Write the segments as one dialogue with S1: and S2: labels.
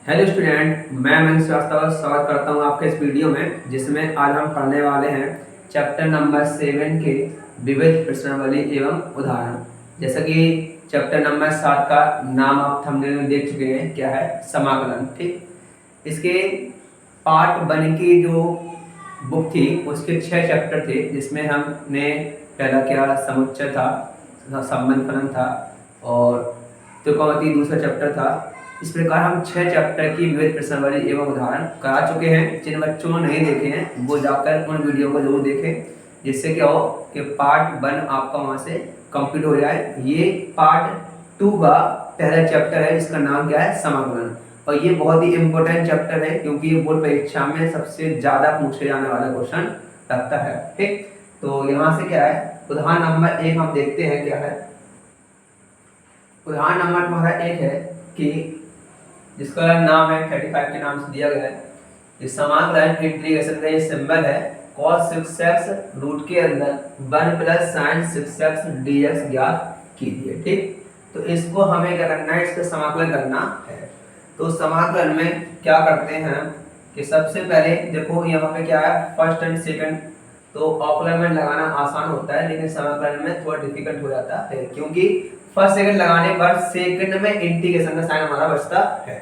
S1: Hello student, मैं मनीष श्रीवास्तव स्वागत करता हूं आपके इस वीडियो में, जिसमें आज हम पढ़ने वाले हैं चैप्टर नंबर 7 के विविध प्रश्नावली एवं उदाहरण। जैसा कि चैप्टर नंबर 7 का नाम आप थंबनेल में देख चुके हैं, क्या है? समाकलन। ठीक, इसके पार्ट 1 की जो बुक थी उसके 6 चैप्टर थे, जिसमें हमने पहला क्या समुच्चय था, संबंध फलन था और त्रिकोणमिति दूसरा चैप्टर था। इस प्रकार हम 6 चैप्टर की विविध प्रश्नावली एवं उदाहरण करा चुके हैं। जिन बच्चों ने नहीं देखे हैं वो जाकर उन वीडियो को जरूर देखें, जिससे क्या हो कि पार्ट 1 आपका वहां से कंप्लीट हो जाए। ये पार्ट 2 का पहला चैप्टर है, जिसका नाम क्या है? समाकलन। और ये बहुत ही इंपॉर्टेंट चैप्टर है, क्योंकि ये बोर्ड परीक्षा में सबसे ज्यादा पूछे जाने वाला क्वेश्चन लगता है। ठीक, तो यहाँ से क्या है, उदाहरण नंबर 1 हम देखते हैं क्या है। उदाहरण नंबर हमारा 1 है कि जिसका नाम है 35 के नाम से दिया गया है। इस समाकलन इंटीग्रेशन का ये सिंबल है cos 6x रूट के अंदर 1 प्लस sin 6x dx ज्ञात कीजिए। ठीक, तो इसको हमें क्या करना है, इसका समाकलन करना है। तो समाकलन में क्या करते हैं कि सबसे पहले देखो यहाँ पे क्या है, फर्स्ट एंड सेकंड। तो ऑक्युलर में लगाना आसान होता है, लेकिन समाकलन में थोड़ा डिफिकल्ट हो जाता है, क्योंकि फर्स्ट सेकंड लगाने पर सेकंड में इंटीग्रेशन का साइन हमारा बचता है।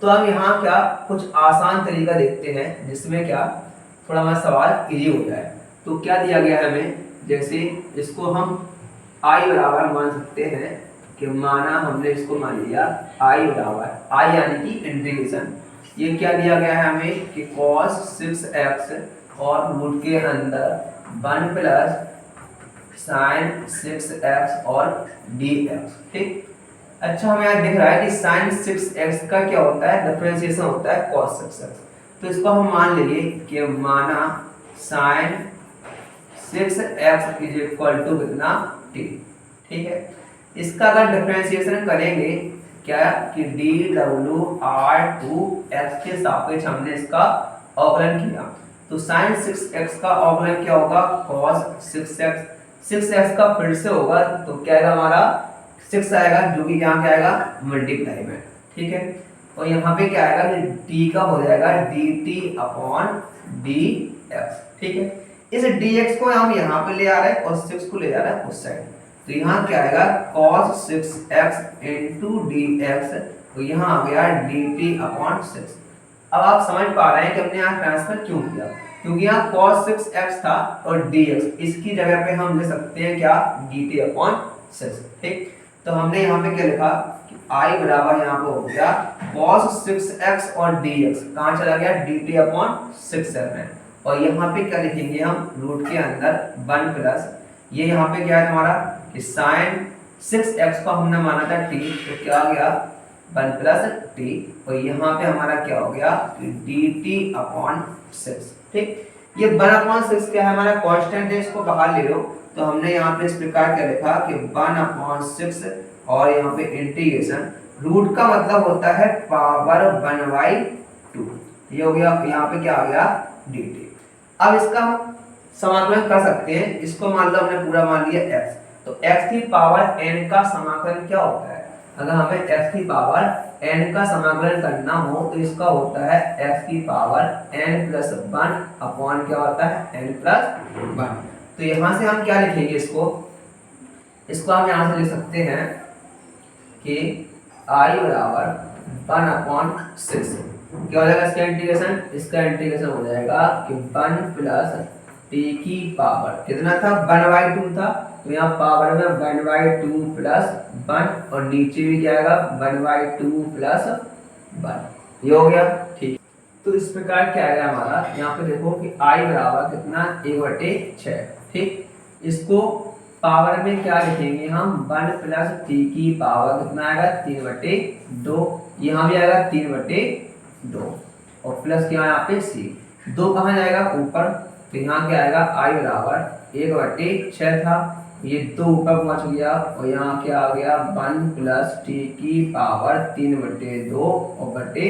S1: तो अब यहाँ क्या कुछ आसान तरीका देखते हैं, जिसमें क्या थोड़ा हमारा सवाल इजी हो जाए। तो क्या दिया गया है हमें, जैसे इसको हम i बराबर मान सकते हैं कि माना हमने इसको मान लिया i बराबर i यानी कि इंटीग्रेशन। ये क्या दिया गया है हमें कि cos 6x और रूट के अंदर 1 प्लस sin 6x और dx। ठीक, अच्छा हमें यहाँ दिख रहा है कि sin 6x का क्या होता है, डिफरेंशिएशन होता है cos 6x। तो इसको हम मान लेंगे कि माना sin 6x is equal to कितना t। ठीक है, इसका अगर डिफरेंशिएशन करेंगे क्या कि dw/2x के सापेक्ष हमने इसका अवकलन किया। तो sin 6x का अवकलन क्या होगा, cos 6x। 6x का फिर से होगा तो क्या आएगा हमारा 6 आएगा, जो कि यहाँ क्या आएगा मल्टीप्लाई में। ठीक है, और यहाँ पे क्या आएगा कि d का हो जाएगा dt अपॉन dx। ठीक है, इस dx को हम यहाँ पे ले आ रहे हैं और 6 को ले जा रहे हैं उस साइड। तो यहाँ क्या आएगा cos 6x इंटू dx, तो यहाँ आ गया dt अपॉन 6। अब आप समझ पा रहे हैं कि हमने यहाँ ट्रांसफर क्यों किया, क्योंकि यहाँ cos 6x था और dx, इसकी जगह पे हम ले सकते हैं क्या dt अपॉन 6। ठीक, तो हमने यहाँ पे क्या लिखा कि i बराबर यहाँ पे हो गया cos 6x और dx कहाँ चला गया dt अपॉन 6 में। और यहाँ पे क्या लिखेंगे हम, रूट के अंदर 1 प्लस ये यहाँ पे क्या है तुम्हारा कि sin 6x को हमने माना था t, तो क्या आ गया 1 प्लस t, और यहाँ पे हमारा क्या हो गया कि dt अपॉन 6। ठीक, ये 1 अपॉन 6 क्या है हमारा कांस्टेंट है, इसको बाहर ले लो। तो हमने यहाँ पे इस प्रकार क्या लिखा कि 1 अपॉन 6 और यहाँ पे इंटीग्रेशन, रूट का मतलब होता है पावर 1/2। ये हो गया, यहाँ पे क्या आ गया dt। अब इसका समाकलन कर सकते हैं, इसको मान लो हमने पूरा मान लिया x, तो x की पावर n का समाकलन क्या होता है। अगर हमें x की पावर n का समाकलन करना हो तो इसका होता है x की पावर n प्लस 1 अपॉन क्या होता है n प्लस 1। तो यहाँ से हम क्या लिखेंगे, इसको हम यहाँ से लिख सकते हैं कि i बराबर 1 अपॉन 6 क्या हो जाएगा इसका इंटीग्रेशन, इसका इंटीग्रेशन हो जाएगा कि 1 प्लस t की पावर कितना था 1/2 था, तो यहाँ पावर में 1/2 प्लस 1 और नीचे भी क्या आएगा 1/2 प्लस 1। ये हो गया। ठीक, तो इस प्रकार क्या आएगा हमारा, यहाँ पे देखो कि i बराबर कितना 1/6। ठीक, इसको पावर में क्या लिखेंगे हम 1 प्लस t की पावर कितना आएगा 3/2, यहाँ भी आएगा 3/2 और प्लस क्या यहाँ पे c, 2 कहाँ जाएगा ऊपर, तो यहाँ क्या आएगा i बराबर 1/6 था, ये 2 ऊपर पहुंच गया और यहाँ क्या आ गया 1 प्लस t की पावर 3/2 और बटे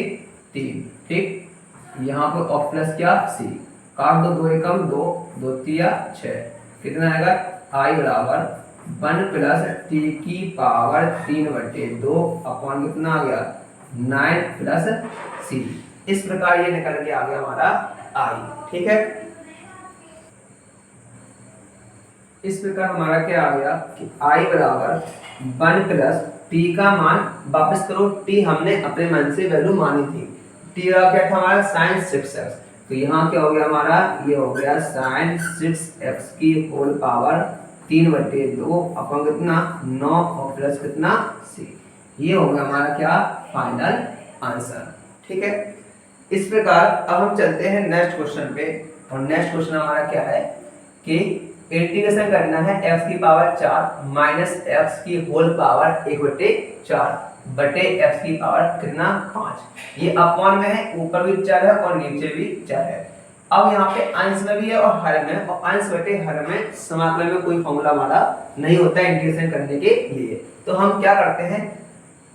S1: 3। ठीक, यहाँ पे और प्लस क्या c, काट दो 2 एकम 2, 2 तिया 6, कितना आएगा i बराबर 1 प्लस t की पावर 3/2 अपॉन कितना आ गया 9 प्लस सी। इस प्रकार ये निकल के आ गया हमारा आई। ठीक है, इस प्रकार हमारा क्या आ गया कि आई बराबर 1 प्लस टी का मान, वापस करो, टी हमने अपने मन से वैल्यू मानी थी, टी का क्या था हमारा sin 6x, तो यहाँ क्या हो गया हमारा, ये हो गया sin 6x की होल पावर 3/2 अपन कितना 9 और प्लस कितना c। ये हो गया हमारा क्या फाइनल आंसर। ठीक है, इस प्रकार अब हम चलते हैं नेक्स्ट क्वेश्चन पे। और नेक्स्ट क्वेश्चन हमारा क्या है कि इंटीग्रेशन करना है x की पावर 4 माइनस एक्स की होल पावर 1/4 बटे x की पावर कितना 5। ये अपॉन में है, ऊपर भी 4 है और नीचे भी 4 है। अब यहाँ पे अंश में भी है और हर में, और अंश बटे हर में समाकलन में कोई फॉर्मूला हमारा नहीं होता है इंटीग्रेशन करने के लिए। तो हम क्या करते हैं,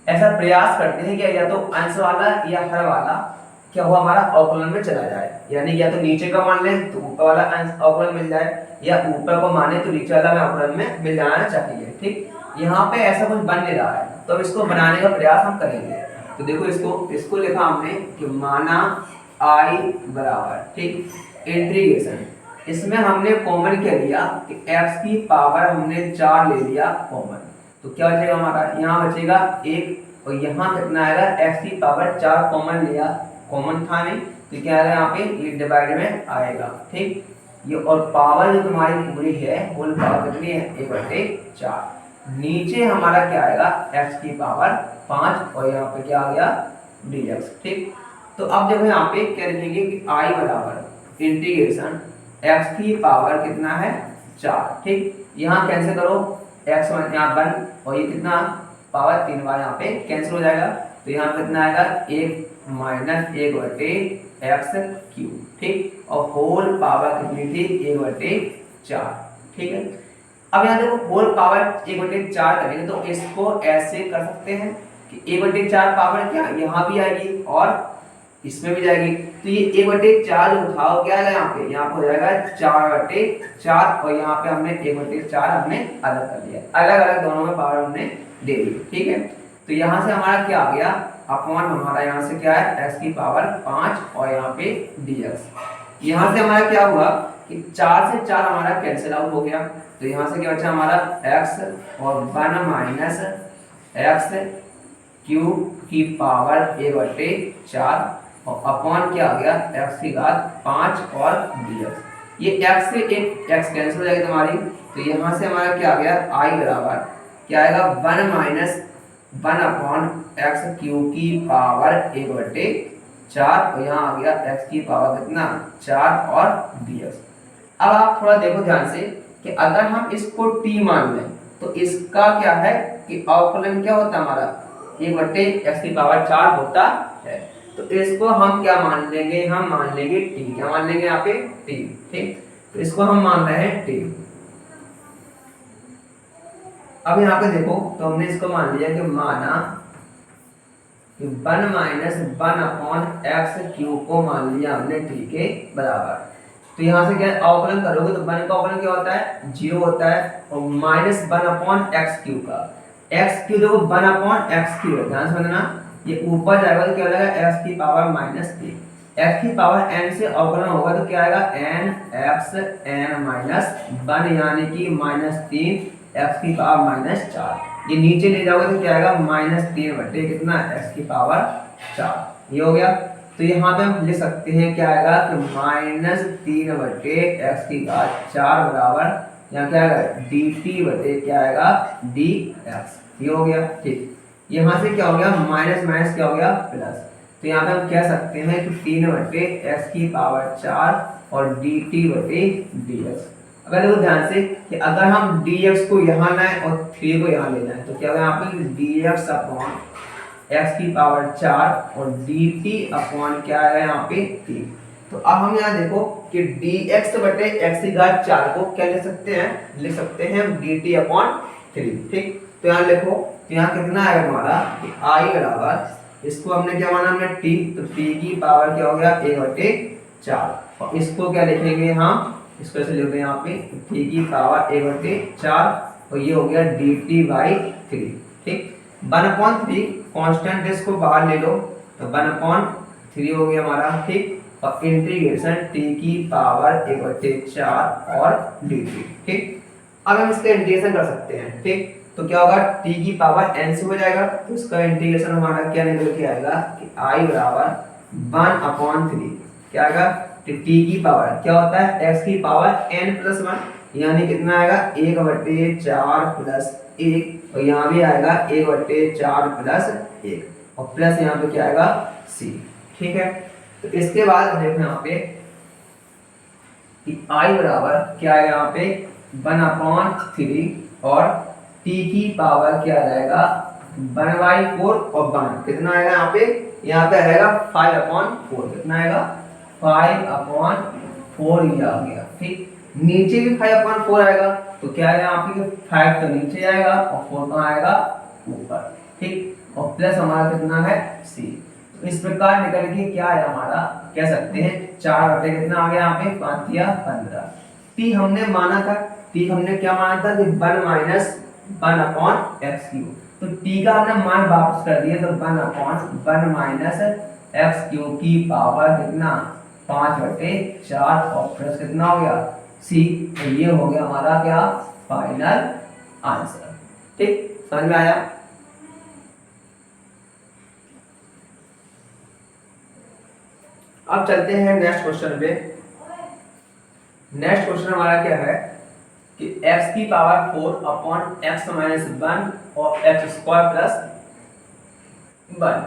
S1: ऐसा प्रयास करते हैं कि या तो अंश वाला या हर वाला क्या हुआ हमारा अवकलन में चला जाए, यानी या तो नीचे का मान लें तो ऊपर वाला अवकलन मिल जाए, या ऊपर को माने तो नीचे वाला अवकलन में मिल जाना चाहिए। ठीक, यहाँ पे ऐसा कुछ बन नहीं रहा है, तो अब इसको बनाने का प्रयास हम करेंगे। तो देखो इसको लिखा हमने कि माना आई बराबर, ठीक, इंटीग्रेशन, इसमें हमने कॉमन क्या लिया कि x की पावर हमने 4 ले लिया कॉमन, तो क्या बचेगा हमारा, यहाँ बचेगा 1 और यहाँ कितना आएगा x की पावर 4 कॉमन लिया, कॉमन था नहीं तो क्या आएगा यहाँ पे ये डिवाइड में आएगा। ठीक, ये और पावर जो तुम्हारी पूरी है होल पावर कितनी है 1/4। नीचे हमारा क्या आएगा x की पावर 5 और यहाँ पे क्या आ गया dx। ठीक, तो अब देखो यहाँ पे क्या लिखेंगे कि i बराबर इंटीग्रेशन x की पावर कितना है 4। ठीक, यहाँ कैंसिल करो x यहाँ 1 और ये कितना पावर 3 बार यहाँ पे कैंसिल हो जाएगा, तो यहाँ पे कितना आएगा 1 माइनस 1/x³। ठीक, और होल पावर कितनी थी 1/4। ठीक है, अब यहाँ देखो होल पावर 1/4 करेंगे तो इसको ऐसे कर सकते हैं कि 1/4 पावर क्या यहाँ भी आएगी और इसमें भी जाएगी, तो ये 1/4 जो उठाओ क्या आएगा यहाँ पे हो जाएगा 4/4 और यहाँ पे हमने 1/4 हमने अलग कर लिया, अलग अलग दोनों में पावर हमने दे दी। ठीक है, तो यहाँ से हमारा क्या आ गया अपॉन, हमारा यहाँ से क्या है x की पावर 5 और यहाँ पे dx। यहाँ से हमारा क्या हुआ कि 4 से 4 हमारा कैंसिल आउट हो गया, तो यहाँ से क्या बचा हमारा x और 1 माइनस x³ की पावर 1/4 और अपॉन क्या आ गया x की घात 5 और dx। ये x से एक x कैंसिल हो जाएगी तुम्हारी, तो यहाँ से हमारा क्या आ गया i बराबर क्या आएगा 1 माइनस 1 अपॉन x³ की पावर 1/4 और यहाँ आ गया x की पावर कितना 4 और dx। अब आप थोड़ा देखो ध्यान से कि अगर हम इसको t मान लें तो इसका क्या है कि अवकलन क्या होता है हमारा 1/x की पावर 4 होता है, तो इसको हम क्या मान लेंगे, हम मान लेंगे t, क्या मान लेंगे यहाँ पे t। ठीक, तो इसको हम मान रहे हैं t। अब यहाँ पे देखो तो हमने इसको मान लिया कि माना कि 1 माइनस 1 अपॉन x³ को मान लिया हमने t के बराबर। तो यहाँ से क्या अवकलन करोगे तो 1 का अवकलन क्या होता है 0 होता है, और माइनस 1 अपॉन x³ का x³ देखो 1 अपॉन x³ ध्यान समझना, ये ऊपर जाएगा तो क्या हो जाएगा x की पावर -3, x की पावर n से अवकलन होगा तो क्या आएगा nxn माइनस 1 यानी कि -3 x की पावर -4। ये नीचे ले जाओगे तो क्या आएगा -3 बटे कितना x की पावर 4। ये हो गया, तो यहाँ पे हम लिख सकते हैं क्या आएगा कि -3 बटे x की घात 4 बराबर यहाँ क्या आएगा dt बटे क्या आएगा dx। ये हो गया। ठीक, यहाँ से क्या हो गया माइनस माइनस क्या हो गया प्लस, तो यहाँ पे हम कह सकते हैं कि 3 बटे x की पावर 4 और dt बटे dx। अगर देखो ध्यान से कि अगर हम dx को यहाँ लाएं और 3 को यहाँ ले जाएं तो क्या होगा यहाँ पे dx अपॉन x की पावर 4 और dt अपॉन क्या आएगा यहाँ पे 3। तो अब हम यहाँ देखो कि dx बटे x की घात 4 को क्या लिख सकते हैं dt अपॉन 3। ठीक, तो यहाँ लिखो तो यहाँ कितना आएगा हमारा कि i बराबर इसको हमने क्या माना हमने t, तो t की पावर क्या हो गया 1/4 और इसको क्या लिखेंगे हम इसको ऐसे लिखते हैं यहाँ पे t की पावर 1/4 और ये हो गया dt/3। ठीक, 1/3 कांस्टेंट इसको बाहर ले लो तो 1/3 हो गया हमारा, ठीक। और इंटीग्रेशन t की पावर 1/4 और dt, ठीक। अब हम इसका इंटीग्रेशन कर सकते हैं, ठीक। तो क्या होगा, t की पावर n से हो जाएगा, तो इसका इंटीग्रेशन हमारा क्या निकल के आएगा कि i बराबर 1/3 क्या आएगा, t की पावर क्या होता है x की पावर n प्लस 1, यानी कितना आएगा 1/4 प्लस 1, और यहाँ भी आएगा 1/4 प्लस 1, और प्लस यहाँ पे क्या आएगा c, ठीक है। तो इसके बाद देखो यहाँ पे कि i बराबर क्या है यहाँ पे 1/3 और t की पावर क्या रहेगा 1/4 और 1 कितना आएगा यहाँ पे आएगा 5/4, कितना आएगा 5/4 ये आ गया, ठीक। नीचे भी 5/4 आएगा, तो क्या है यहाँ पे 5 तो नीचे आएगा और 4 कहाँ आएगा ऊपर, ठीक। और प्लस हमारा कितना है c। तो इस प्रकार निकल के क्या है हमारा, कह सकते हैं 4 कितना आ गया यहाँ पे 5 या 15। t हमने माना था, t हमने क्या माना था कि 1 माइनस 1/x3, तो t का हमने मान वापस कर दिया, तो 1/1 माइनस x3 की पावर कितना 5/4 और प्लस कितना हो गया c। तो ये हो गया हमारा क्या फाइनल आंसर, ठीक। समझ में आया। अब चलते हैं नेक्स्ट क्वेश्चन पे। नेक्स्ट क्वेश्चन हमारा क्या है कि x की पावर 4/x माइनस 1 और x स्क्वायर प्लस 1।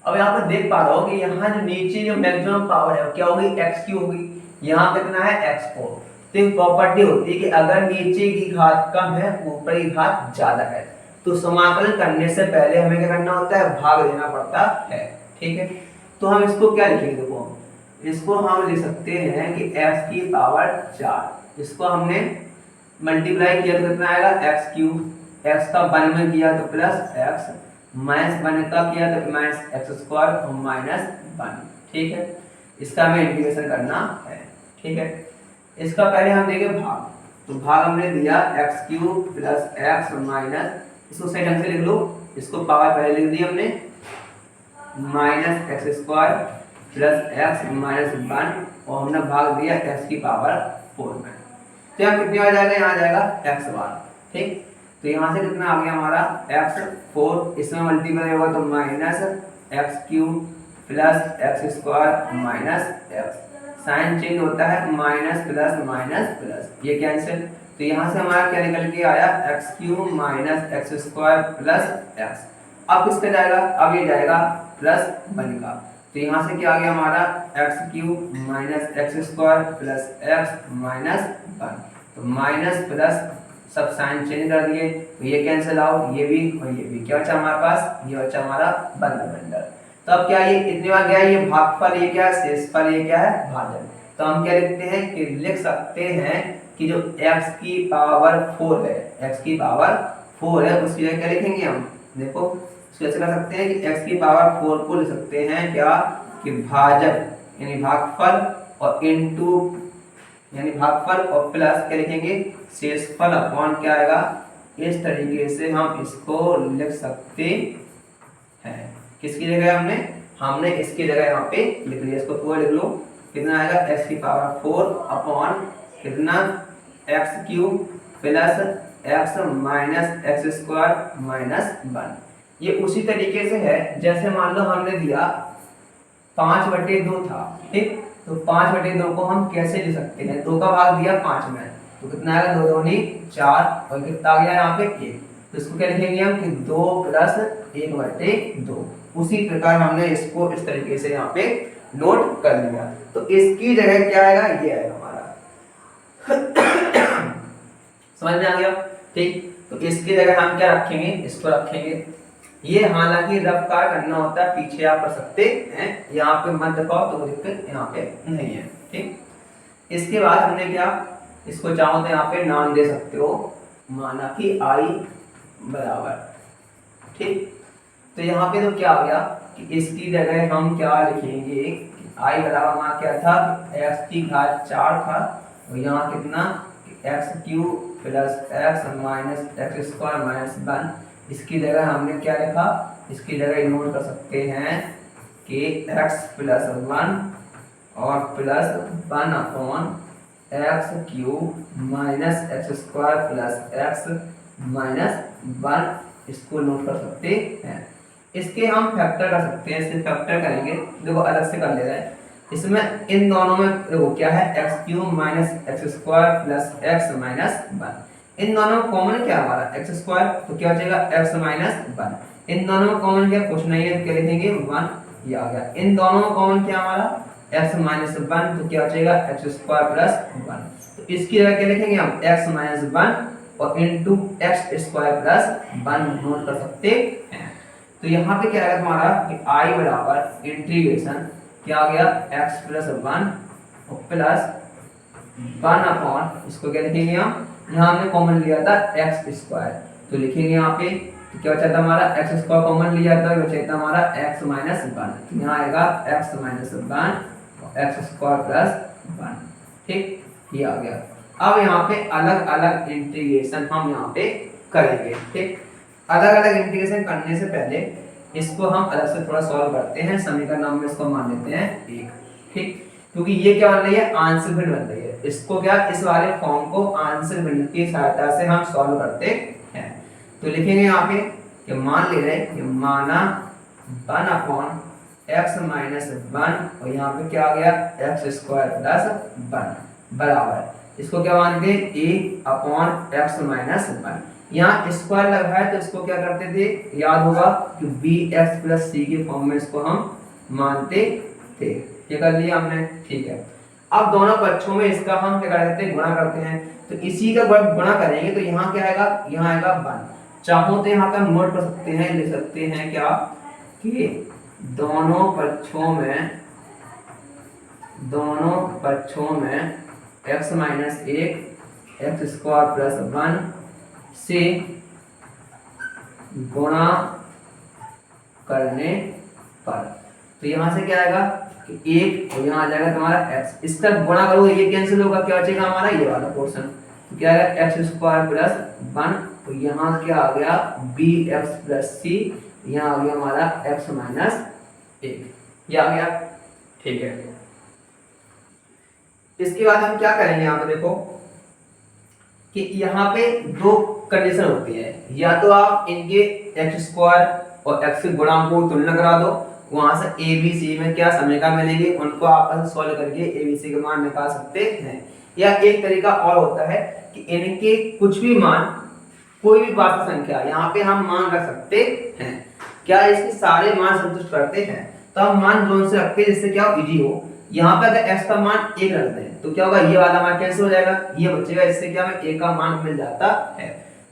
S1: अब यहाँ पर देख पा रहे हो कि यहाँ जो नीचे जो मैक्सिमम पावर है क्या होगी x की होगी, यहाँ कितना है x4। तो एक प्रॉपर्टी होती है कि अगर नीचे की घात कम है ऊपर की घात ज्यादा है, तो समाकलन करने से पहले हमें क्या करना होता है भाग देना पड़ता है, ठीक है। तो हम इसको क्या लिखेंगे, देखो इसको हम लिख सकते हैं कि x की पावर 4, इसको हमने मल्टीप्लाई किया तो कितना आएगा x3, x का 1 में किया तो प्लस x, माइनस 1 का किया तो माइनस x² और माइनस 1, ठीक है। इसका हमें इंटीग्रेशन करना है, ठीक है। इसका पहले हम देंगे भाग, तो भाग हमने दिया x³ प्लस x माइनस, इसको सही ढंग से लिख लो, इसको पावर पहले लिख दी हमने minus x² plus x minus 1 और हमने भाग दिया x की पावर 4 में। तो यहाँ कितनी आ जाएगा, यहाँ आ जाएगा x², ठीक। तो यहाँ से कितना आ गया हमारा x4, इसमें मल्टीप्लाई होगा तो minus x³ plus x² minus x, sign change होता है माइनस प्लस माइनस प्लस, ये कैंसिल। तो यहाँ से हमारा क्या निकल के आया x³ minus x² plus x। अब किसका जाएगा, अब ये जाएगा प्लस 1 का, तो यहाँ से क्या आ गया हमारा x³ minus x² plus x minus 1, तो माइनस प्लस सब साइन चेंज कर दिए, तो ये कैंसिल आउट, ये भी और ये भी, क्या बचा हमारे पास, ये बचा हमारा बंडल। तो अब क्या ये इतने बार गया, ये भागफल, ये क्या है शेषफल, ये क्या है भाजन। तो हम क्या लिखते हैं कि लिख सकते हैं कि जो x की पावर 4 है, x की पावर 4 है उसकी जगह क्या लिखेंगे हम, देखो कैसे कर सकते हैं कि x की पावर 4 को लिख सकते हैं क्या कि भाजक यानी भागफल और इनटू यानी भागफल और प्लस क्या लिखेंगे शेषफल अपॉन क्या आएगा, इस तरीके से हम इसको लिख सकते हैं। किसकी जगह हमने इसकी जगह यहाँ पे लिख लिया, इसको पूरा लिख लो, कितना आएगा x की पावर 4 अपॉन कितना x³ plus x minus x² minus 1। ये उसी तरीके से है जैसे मान लो हमने दिया 5/2 था, ठीक। तो 5/2 को हम कैसे लिख सकते हैं, 2 का भाग दिया 5 में, तो कितना आएगा 2 दूनी 4 और कितना आ गया यहाँ पे 1, तो इसको क्या लिखेंगे हम कि 2 प्लस 1/2। उसी प्रकार हमने इसको इस तरीके से यहाँ पे नोट कर लिया, तो इसकी जगह क्या आएगा, ये आएगा हमारा समझ में आ गया, ठीक। तो इसकी जगह हम क्या रखेंगे, इसको रखेंगे। ये हालांकि रफ्तार करना होता है, पीछे आप कर सकते हैं, यहाँ पे मत दिखाओ तो कोई दिक्कत यहाँ पे नहीं है, ठीक। इसके बाद हमने क्या, इसको चाहो तो यहाँ पे नाम दे सकते हो, माना कि i बराबर, ठीक। तो यहाँ पे तो क्या आ गया कि इसकी जगह हम क्या लिखेंगे, i बराबर वहाँ क्या था x की घात 4 था, और यहाँ कितना x³ plus x minus x² minus 1, इसकी जगह हमने क्या लिखा, इसकी जगह नोट कर सकते हैं कि x प्लस 1 और plus 1 upon x cube minus x square plus x minus 1, इसको नोट कर सकते हैं। इसके हम फैक्टर कर सकते हैं, इससे फैक्टर करेंगे, देखो अलग से कर ले रहे हैं। इसमें इन दोनों में देखो क्या है, x cube minus x square plus x minus 1। इन दोनों में कॉमन क्या हमारा एक्स स्क्वायर, तो क्या बचेगा एक्स माइनस 1। इन दोनों में कॉमन क्या, कुछ नहीं है, क्या लिखेंगे 1, ये आ गया। इन दोनों में कॉमन क्या हमारा एक्स माइनस 1, तो क्या बचेगा एक्स स्क्वायर प्लस 1। तो इसकी जगह क्या लिखेंगे हम एक्स माइनस 1 और into x square plus 1 note कर सकते हैं। तो यहाँ पे क्या आएगा तुम्हारा कि आई बराबर इंटीग्रेशन क्या आ गया x प्लस 1 और प्लस 1 अपॉन, इसको क्या लिखेंगे हम, यहाँ हमने कॉमन लिया था एक्स स्क्वायर, तो लिखेंगे यहाँ पे, तो क्या बचा था हमारा एक्स स्क्वायर कॉमन लिया था, बचा था हमारा x माइनस 1, तो यहाँ आएगा x माइनस 1 और एक्स स्क्वायर प्लस 1। ठीक, ये आ गया। अब यहाँ पे अलग अलग इंटीग्रेशन हम यहाँ पे करेंगे। ठीक, अलग अलग इंटीग्रेशन करने से पहले इसको हम अलग से थोड़ा सॉल्व करते हैं। समीकरण नाम में इसको मान लेते हैं 1। ठीक, क्योंकि ये क्या बन रही है, आंशिक भिन्न बन रही है। इसको क्या, इस वाले फॉर्म को आंशिक भिन्न की सहायता से हम सॉल्व करते हैं। तो लिखेंगे यहाँ पे कि मान ले रहे हैं कि माना 1 अपॉन एक्स माइनस 1 और यहाँ पे क्या आ गया एक्स स्क्वायर प्लस 1 बराबर, इसको क्या मानते हैं a अपॉन एक्स माइनस 1। यहाँ स्क्वायर लगा है तो इसको क्या करते थे, याद होगा कि bx प्लस सी के फॉर्म में इसको हम मानते थे। ये कर लिया हमने, ठीक है। अब दोनों पक्षों में इसका हम क्या कर देते हैं, गुणा करते हैं। तो इसी का गुणा करेंगे तो यहाँ क्या आएगा, यहाँ आएगा 1। चाहो तो यहाँ पे हम नोट कर सकते हैं, लिख सकते हैं क्या कि दोनों पक्षों में x minus 1 x square plus 1 से गुणा करने पर, तो यहां से क्या आएगा कि 1 और यहां आ जाएगा तुम्हारा x, इसका गुणा करोगे ये कैंसिल होगा, क्या बचेगा हमारा ये वाला पोर्शन, तो क्या आएगा एक्स स्क्वायर प्लस 1, तो यहाँ क्या आ गया bx प्लस सी, यहाँ आ गया हमारा x माइनस 1, ये आ गया। ठीक है, इसके बाद हम क्या करेंगे, यहाँ पे देखो कि यहाँ पे दो कंडीशन होती है, या तो आप इनके एक्स स्क्वायर और एक्स के गुणांकों को तुलना करा दो, वहां से ए बी सी में क्या समीकरण मिलेंगे उनको आपस में सॉल्व करके ए बी सी के मान निकाल सकते हैं। या एक तरीका और होता है कि इनके कुछ भी मान, कोई भी वास्तविक संख्या यहाँ पे हम मान रख सकते हैं, क्या इसके सारे मान संतुष्ट करते हैं, तो हम मान जोन से रखते हैं जिससे क्या इजी हो। यहाँ पे अगर x का मान 1 रख दें तो क्या होगा, ये वाला मान कैंसिल हो जाएगा, ये बचेगा, इससे क्या हमें a का मान मिल जाता है।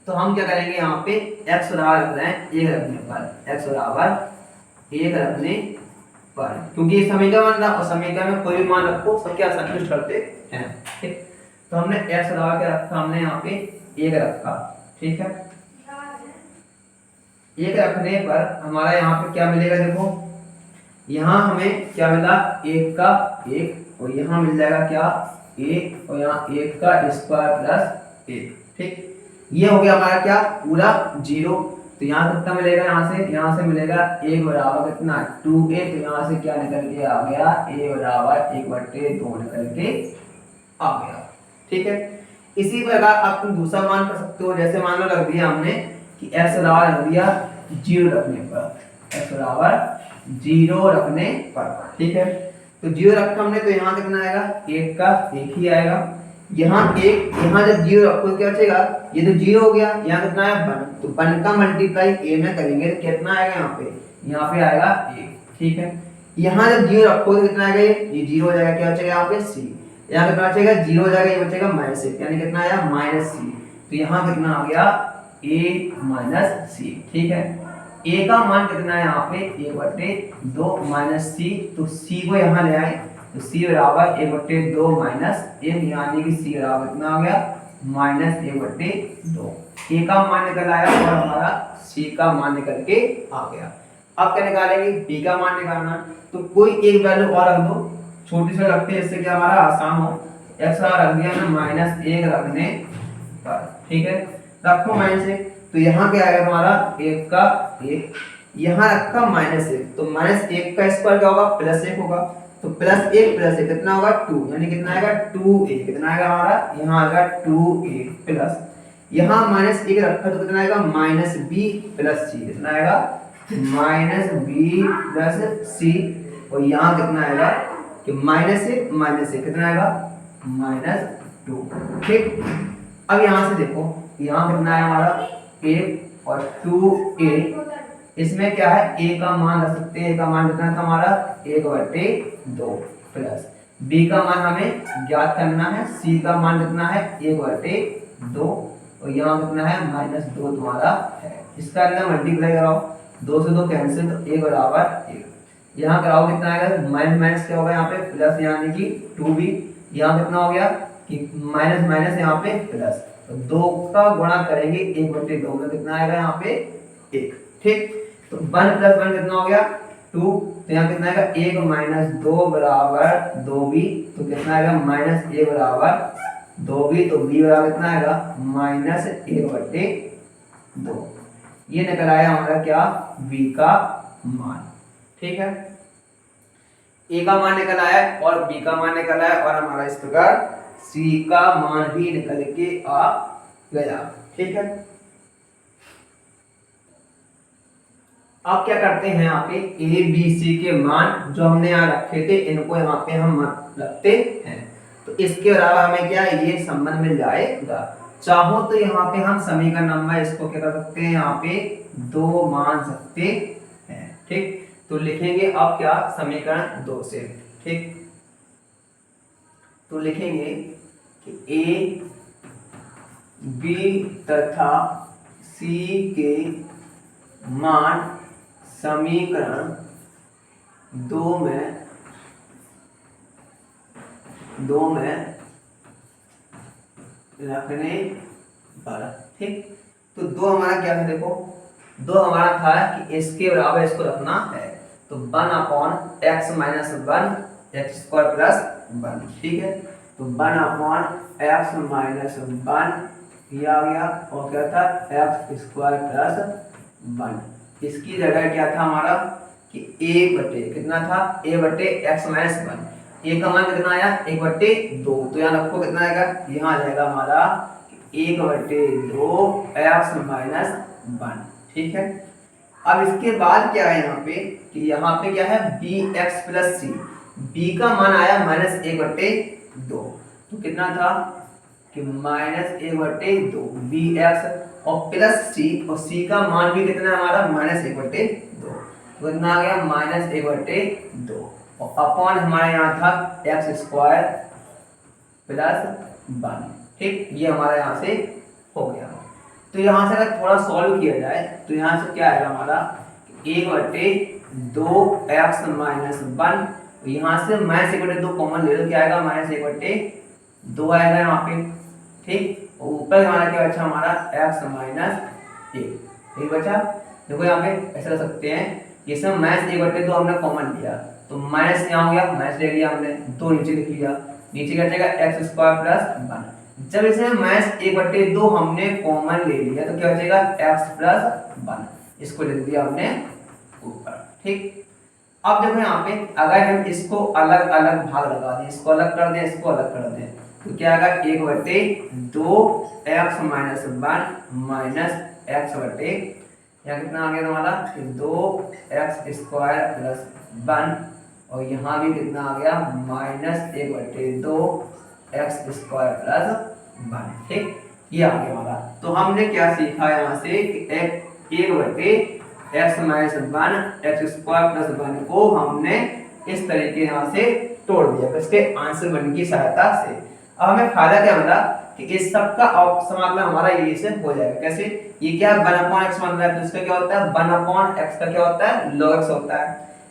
S1: तो हम क्या करेंगे, यहाँ पे x बराबर रख रहे हैं 1 रखने पर, x बराबर 1 रखने पर, क्योंकि ये समीकरण बन रहा और समीकरण में कोई भी मान रखो सब क्या संतुष्ट करते हैं। ठीक, तो हमने x बराबर क्या रखा, हमने यहाँ पे 1 रखा। ठीक है, 1 रखने पर हमारा यहाँ पे क्या मिलेगा, देखो यहाँ हमें क्या मिला 1 का 1 और यहाँ मिल जाएगा क्या 1 और यहाँ 1 का स्क्वायर प्लस 1। ठीक, ये हो गया हमारा क्या पूरा 0। तो यहाँ कितना मिलेगा, यहाँ से मिलेगा 1 बराबर कितना 2a, तो यहाँ से क्या निकल के आ गया a बराबर 1/2 निकल के आ गया। ठीक है, इसी प्रकार आप तुम दूसरा मान कर सकते हो, जैसे मान लो रख दिया हमने कि x बराबर रख दिया 0 रखने पर, x बराबर 0 रखने पर। ठीक है, तो 0 रखा हमने तो यहाँ कितना आएगा 1 का 1 ही आएगा, यहाँ 1, यहाँ जब 0 रखो क्या बचेगा, ये तो 0 हो गया, यहाँ कितना है 1, तो 1 का मल्टीप्लाई a में करेंगे तो कितना आएगा, यहाँ पे आएगा 1। ठीक है, यहाँ जब 0 रखो तो कितना आएगा, ये 0 हो जाएगा, क्या बचेगा यहाँ पे c, यहाँ कितना बचेगा 0 हो जाएगा, ये बचेगा -1, यानी कितना आया -c, तो यहाँ कितना आ गया a माइनस c। ठीक है, a का मान कितना है यहाँ पे 1/2 माइनस c, तो c को यहाँ ले आए तो c बराबर 1/2 माइनस 1, यानी कि c बराबर कितना आ गया -1/2। a का मान निकल आया और हमारा c का मान निकल के आ गया। अब क्या निकालेंगे, b का मान निकालना, तो कोई एक वैल्यू और रख दो, छोटी सी रखते हैं इससे क्या हमारा आसान हो। x रख दिया ना -1 रखने पर। ठीक है, रखो -1, तो यहाँ क्या आएगा तुम्हारा 1 का 1, यहाँ रखा -1, तो -1 का स्क्वायर क्या होगा +1 होगा, तो +1 +1 कितना होगा 2, यानी कितना आएगा 2a, कितना आएगा हमारा यहाँ आएगा 2a प्लस, यहाँ -1 रखा तो कितना आएगा -b + c, कितना आएगा -b + c, और यहाँ कितना आएगा कि -1 कितना आएगा -2। ठीक, अब यहाँ से देखो यहाँ कितना है हमारा 1 और 2a, इसमें क्या है a का मान रख सकते हैं, a का मान कितना था हमारा 1/2 प्लस b का मान हमें ज्ञात करना है, c का मान कितना है 1/2, और यहाँ कितना है -2 तुम्हारा है। इसका अंदर मल्टीप्लाई कराओ, 2 से 2 कैंसिल, तो 1 = 1, यहाँ कराओ कितना आएगा माइनस क्या होगा यहाँ पे प्लस, यानी कि 2b, यहाँ कितना हो गया कि माइनस माइनस यहाँ पे प्लस, तो 2 का गुणा करेंगे 1/2 में, कितना आएगा यहाँ पे 1। ठीक, तो 1 + 1 कितना हो गया 2, तो यहाँ कितना आएगा 1 - 2 = 2b, तो कितना आएगा -a = 2b, तो b बराबर कितना आएगा -1/2, ये निकल आया हमारा क्या b का मान। ठीक है, a का मान निकल आया और b का मान निकल आया, और हमारा इस प्रकार c का मान भी निकल के आ गया। ठीक है, अब क्या करते हैं यहाँ पे a b c के मान जो हमने यहाँ रखे थे इनको यहाँ पे हम रखते हैं, तो इसके अलावा हमें क्या ये संबंध मिल जाएगा। चाहो तो यहाँ पे हम समीकरण नंबर इसको क्या कर सकते हैं यहाँ पे 2 मान सकते हैं। ठीक, तो लिखेंगे अब क्या समीकरण 2 से। ठीक, तो लिखेंगे कि a b तथा c के मान समीकरण 2 में रखने पर। ठीक, तो 2 हमारा क्या है देखो, 2 हमारा था कि इसके बराबर इसको रखना है, तो 1/x - 1 x² + 1। ठीक है, तो 1/x - 1 ये आ गया, और क्या था x² + 1, इसकी जगह क्या था हमारा कि कितना था a/x - 1, a का मान कितना आया 1/2, तो यहाँ रखो कितना आएगा, यहाँ आ जाएगा हमारा 1/2 x - 1। ठीक है, अब इसके बाद क्या है यहाँ पे कि यहाँ पे क्या है bx + c, b का मान आया -1/2, तो कितना था कि -1/2 bx और प्लस c, और c का मान भी कितना है हमारा -1/2, तो कितना आ गया -1/2, और अपॉन हमारे यहाँ था x² + 1। ठीक, ये हमारा यहाँ से हो गया। तो यहाँ से अगर थोड़ा सॉल्व किया जाए तो यहाँ से क्या आएगा हमारा 1/2x - 1, यहाँ से -1/2 कॉमन ले लो, क्या आएगा -1/2 आएगा यहाँ पे। ठीक, ऊपर हमारा क्या बचा हमारा x - 1, ठीक बचा। देखो यहाँ पे ऐसा कर सकते हैं, इसमें -1/2 हमने कॉमन लिया, तो माइनस यहाँ हो गया, माइनस ले लिया हमने, 2 नीचे लिख लिया, नीचे क्या जाएगा x² + 1। जब इसमें -1/2 हमने कॉमन ले लिया तो क्या बचेगा x + 1, इसको लिख दिया हमने ऊपर। ठीक, अब देखो यहाँ पे अगर हम इसको अलग अलग भाग लगा दें, इसको अलग कर दें, इसको अलग कर दें, तो क्या आएगा 1/2x - 1 - x/, यहाँ कितना आ गया तुम्हारा 2x² + 1, और यहाँ भी कितना आ गया -1/2 x² + 1। ठीक, ये आ गया हमारा। तो हमने क्या सीखा यहाँ से कि 1/x - 1 x² + 1 को हमने इस तरीके यहाँ से तोड़ दिया इसके आंसर बन की सहायता से। अब हमें फायदा क्या मिला कि इस सब का समाकलन हमारा ये से हो जाएगा। कैसे, ये क्या 1/x मान रहा है, तो इसका क्या होता है 1/x का क्या होता है log x होता है।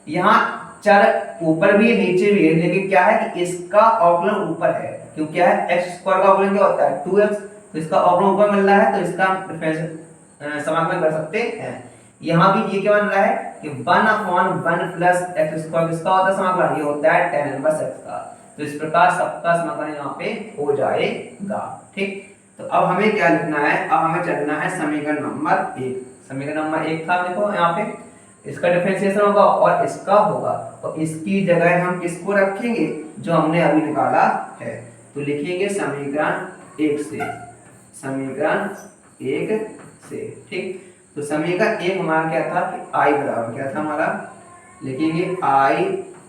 S1: यहाँ चर ऊपर भी है नीचे भी है, लेकिन क्या है कि इसका अवकलन ऊपर है, क्योंकि क्या है x² का अवकलन क्या होता है 2x, तो इसका अवकलन ऊपर मिल रहा है, तो इसका समाकलन कर सकते हैं। यहाँ भी ये क्या बन रहा है कि 1/1 + x², किसका होता है समाकलन, ये होता है tan 1x का। तो इस प्रकार सबका समाकलन यहाँ पे हो जाएगा। ठीक, तो अब हमें क्या लिखना है, अब हमें चलना है समीकरण नंबर 1। समीकरण नंबर 1 था, देखो यहाँ पे इसका डिफरेंशिएशन होगा और इसका होगा, और इसकी जगह हम किसको रखेंगे, जो हमने अभी निकाला है। तो लिखेंगे समीकरण 1 से, समीकरण 1 से, ठीक। तो समीकरण 1 हमारा क्या था कि i बराबर क्या था हमारा, लिखेंगे i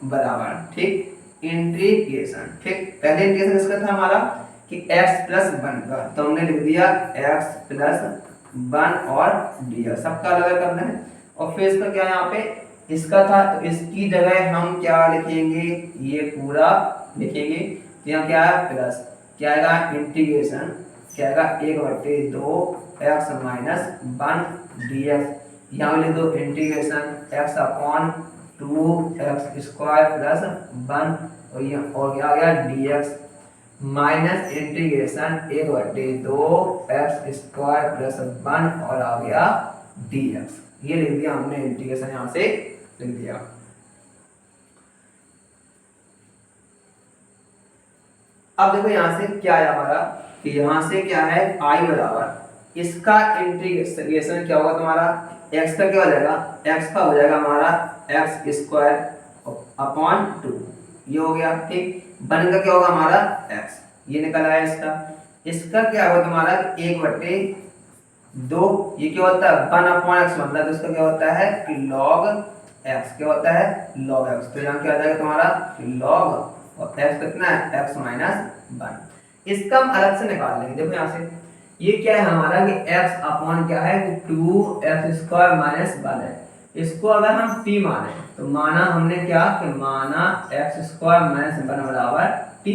S1: बराबर, ठीक, इंटीग्रेशन, ठीक। पहले इंटीग्रेशन इसका था हमारा कि x प्लस 1 का, तो हमने लिख दिया x प्लस 1 और dx, सबका अलग अलग करना है। और फिर इसका क्या यहाँ पे इसका था, तो इसकी जगह हम क्या लिखेंगे, ये पूरा लिखेंगे। तो यहाँ क्या है प्लस, क्या आएगा इंटीग्रेशन, क्या आएगा 1/2 x माइनस 1 dx, यहाँ लिख दो integration x upon 2x square plus 1, और ये और क्या आ गया dx minus integration 1/2 x square plus 1 और आ गया dx। ये लिख दिया हमने, इंटीग्रेशन यहां से लिख दिया। अब देखो यहां से क्या है हमारा कि यहां से क्या है i बराबर, इसका इंटीग्रेशन क्या होगा तुम्हारा, x का क्या हो जाएगा, x का हो जाएगा हमारा x स्क्वायर अपॉन 2, ये हो गया, ठीक। 1 का क्या होगा हमारा x, ये निकल आया इसका। इसका क्या होगा तुम्हारा 1/2, ये क्या होता है 1 अपॉन x, मतलब इसका क्या होता है कि log x, क्या होता है log x। तो यहाँ क्या आ जाएगा तुम्हारा log, और x कितना है x माइनस 1। इसका हम अलग से निकाल लेंगे। देखो यहाँ से ये क्या है हमारा कि x अपॉन क्या है 2x स्क्वायर माइनस 1 है। इसको अगर हम t माने तो माना हमने क्या कि माना x स्क्वायर माइनस 1 बराबर t।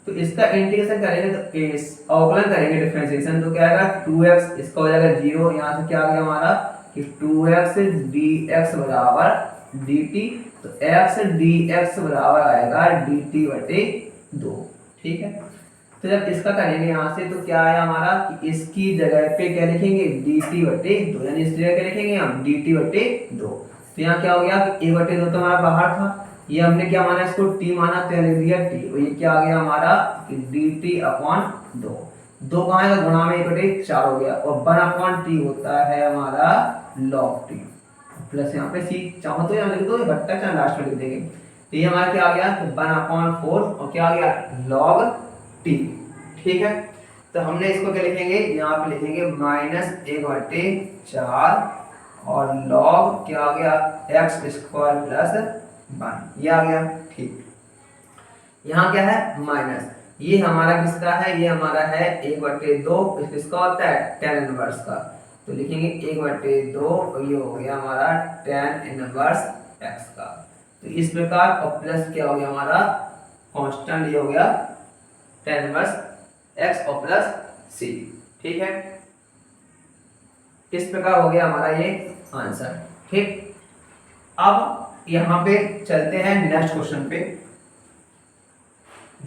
S1: तो इसका इंटीग्रेशन करेंगे तो इस अवकलन करेंगे डिफरेंशिएशन, तो क्या आएगा 2x, इसका हो जाएगा 0, यहाँ से क्या आ गया हमारा कि 2x dx बराबर dt, तो x dx बराबर आएगा dt/2, ठीक है। तो जब इसका करेंगे यहाँ से तो क्या आया हमारा कि इसकी जगह पे क्या लिखेंगे dt/2, यानी इस जगह पे लिखेंगे हम dt/2। तो यहाँ क्या हो गया कि 1/2 तो हमारा बाहर था, ये हमने क्या माना इसको t माना, तो लिख दिया t, और ये क्या आ गया हमारा कि dt/2। 2 कहाँ है गुणा में 1/4 हो गया, और 1/t होता है हमारा log t, प्लस यहाँ पे c चाहो तो यहाँ लिख दो, घटता चाहे लास्ट में लिख देंगे। तो ये हमारा क्या आ गया 1/4, और क्या आ गया log t, ठीक है। तो हमने इसको क्या लिखेंगे, यहाँ पे लिखेंगे -1/4 और log क्या आ गया x स्क्वायर प्लस 1, ये आ गया, ठीक। यहाँ क्या है माइनस, ये हमारा किसका है, ये हमारा है 1/2, किसका होता है tan इनवर्स का। तो लिखेंगे 1/2, और ये हो गया हमारा tan इनवर्स x का। तो इस प्रकार, और प्लस क्या हो गया हमारा कांस्टेंट, ये हो गया tan इनवर्स x और प्लस c, ठीक है। इस प्रकार हो गया हमारा ये आंसर, ठीक। अब यहाँ पे चलते हैं नेक्स्ट क्वेश्चन पे।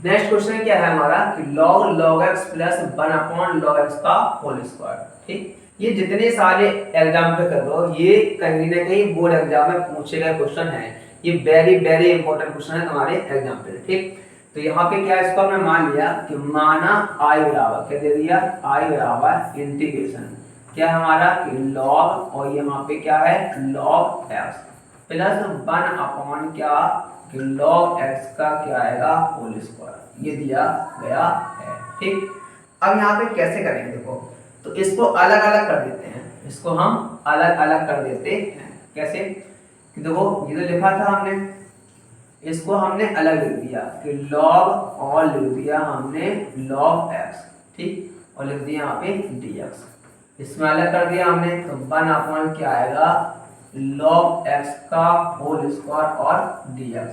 S1: नेक्स्ट क्वेश्चन क्या है हमारा कि log x plus 1/log x का होल स्क्वायर, ठीक। ये जितने सारे एग्जाम पे कर लो, ये कहीं ना कहीं बोर्ड एग्जाम में पूछे गए क्वेश्चन है, ये वेरी वेरी इंपॉर्टेंट क्वेश्चन है तुम्हारे एग्जाम पे, ठीक। तो यहाँ पे क्या इसको हमने मान लिया कि माना i बराबर क्या दे दिया, i बराबर इंटीग्रेशन क्या हमारा कि log, और यहाँ पे क्या है log x प्लस 1 क्या कि log x का क्या आएगा होल स्क्वायर, ये दिया गया है, ठीक। अब यहाँ पे कैसे करेंगे देखो, तो इसको अलग अलग कर देते हैं, इसको हम अलग अलग कर देते हैं। कैसे कि देखो ये तो लिखा था हमने, इसको हमने अलग लिख दिया कि log, और लिख दिया हमने log x, ठीक, और लिख दिया यहाँ पे dx, इसमें अलग कर दिया हमने। तो 1 क्या आएगा log x का होल स्क्वायर और dx।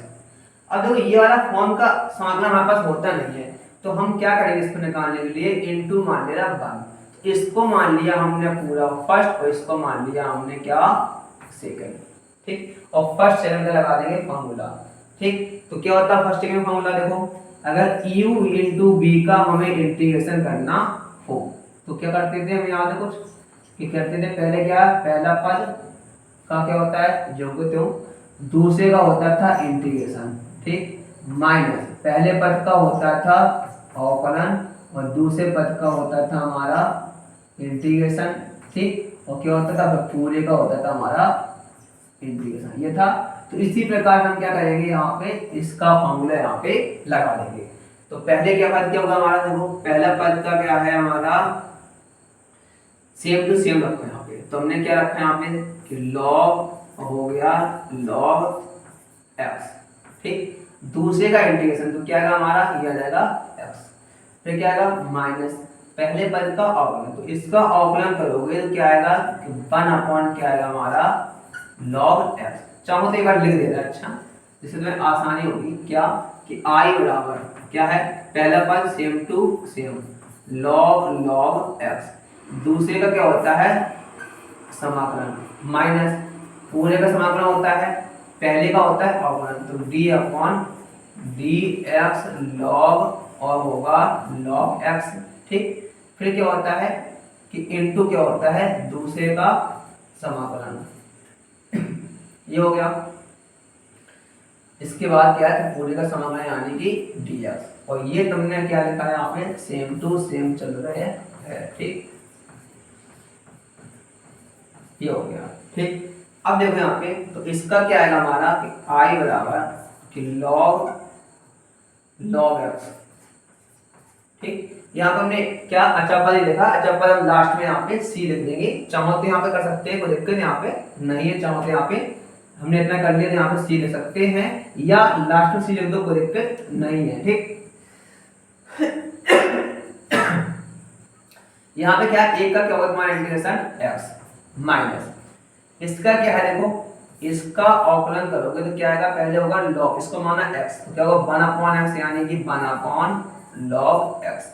S1: अब देखो ये वाला फॉर्म का समाकलन हमारे पास होता नहीं है, तो हम क्या करेंगे इसको निकालने के लिए इनटू मान लेना 1, इसको मान लिया हमने पूरा फर्स्ट, और इसको मान लिया हमने क्या सेकंड, ठीक। और फर्स्ट सेकंड का लगा देंगे फॉर्मूला, ठीक। तो क्या होता है फर्स्ट सेकंड फॉर्मूला, देखो अगर u इंटू बी का हमें इंटीग्रेशन करना हो तो क्या करते थे हम, याद है कुछ कि करते थे पहले क्या, पहला पद का क्या होता है जो को त्यों, दूसरे का होता था इंटीग्रेशन, ठीक, माइनस पहले पद का होता था अवकलन, और दूसरे पद का होता था हमारा इंटीग्रेशन, ठीक, और क्या होता था पूरे का होता था हमारा इंटीग्रेशन, ये था। तो इसी प्रकार हम क्या करेंगे यहाँ पे इसका फॉर्मूला यहाँ पे लगा देंगे। तो पहले क्या पद क्या होगा हमारा, देखो पहला पद का क्या है हमारा सेम टू सेम रखो यहाँ पे। तो हमने क्या रखा है यहाँ पे कि लॉग हो गया लॉग एक्स, ठीक। दूसरे का इंटीग्रेशन तो क्या आएगा हमारा, ये आ जाएगा एक्स, फिर क्या आएगा माइनस पहले पद का अवकलन। तो इसका अवकलन करोगे तो क्या आएगा कि 1 क्या आएगा हमारा लॉग एक्स। चाहो तो एक बार लिख देना, अच्छा जिससे तुम्हें आसानी होगी। क्या कि आई बराबर क्या है, पहला पद same to same log log X, दूसरे का क्या होता है समाकलन, माइनस पूरे का समाकलन होता है, पहले का होता है अवकलन। तो D upon D x log और होगा लॉग एक्स, ठीक। फिर क्या होता है कि इनटू क्या होता है दूसरे का समाकलन, ये हो गया। इसके बाद क्या है पूरे का समाकलन यानी कि डी एक्स, और ये तुमने क्या लिखा है यहाँ पे सेम टू सेम चल रहे हैं, ठीक, ये हो गया, ठीक। अब देखो यहाँ पे तो इसका क्या आएगा हमारा कि आई बराबर कि लॉग लॉग एक्स, ठीक। यहाँ पे हमने क्या अचर ही लिखा, अचर हम लास्ट में यहाँ पे सी लिख देंगे। चाहो तो यहाँ पे कर सकते हैं, कोई दिक्कत यहाँ पे नहीं है। चाहो तो यहाँ पे हमने इतना कर लिया तो यहाँ पे सी लिख सकते हैं, या लास्ट में सी लिख दो, कोई दिक्कत नहीं है, ठीक। यहाँ पे क्या एक का क्या होगा तुम्हारा इंटीग्रेशन एक्स माइनस इसका क्या है, देखो इसका अवकलन करोगे तो क्या आएगा, पहले होगा लॉग, इसको माना x, तो क्या होगा 1/x यानी कि 1/log x।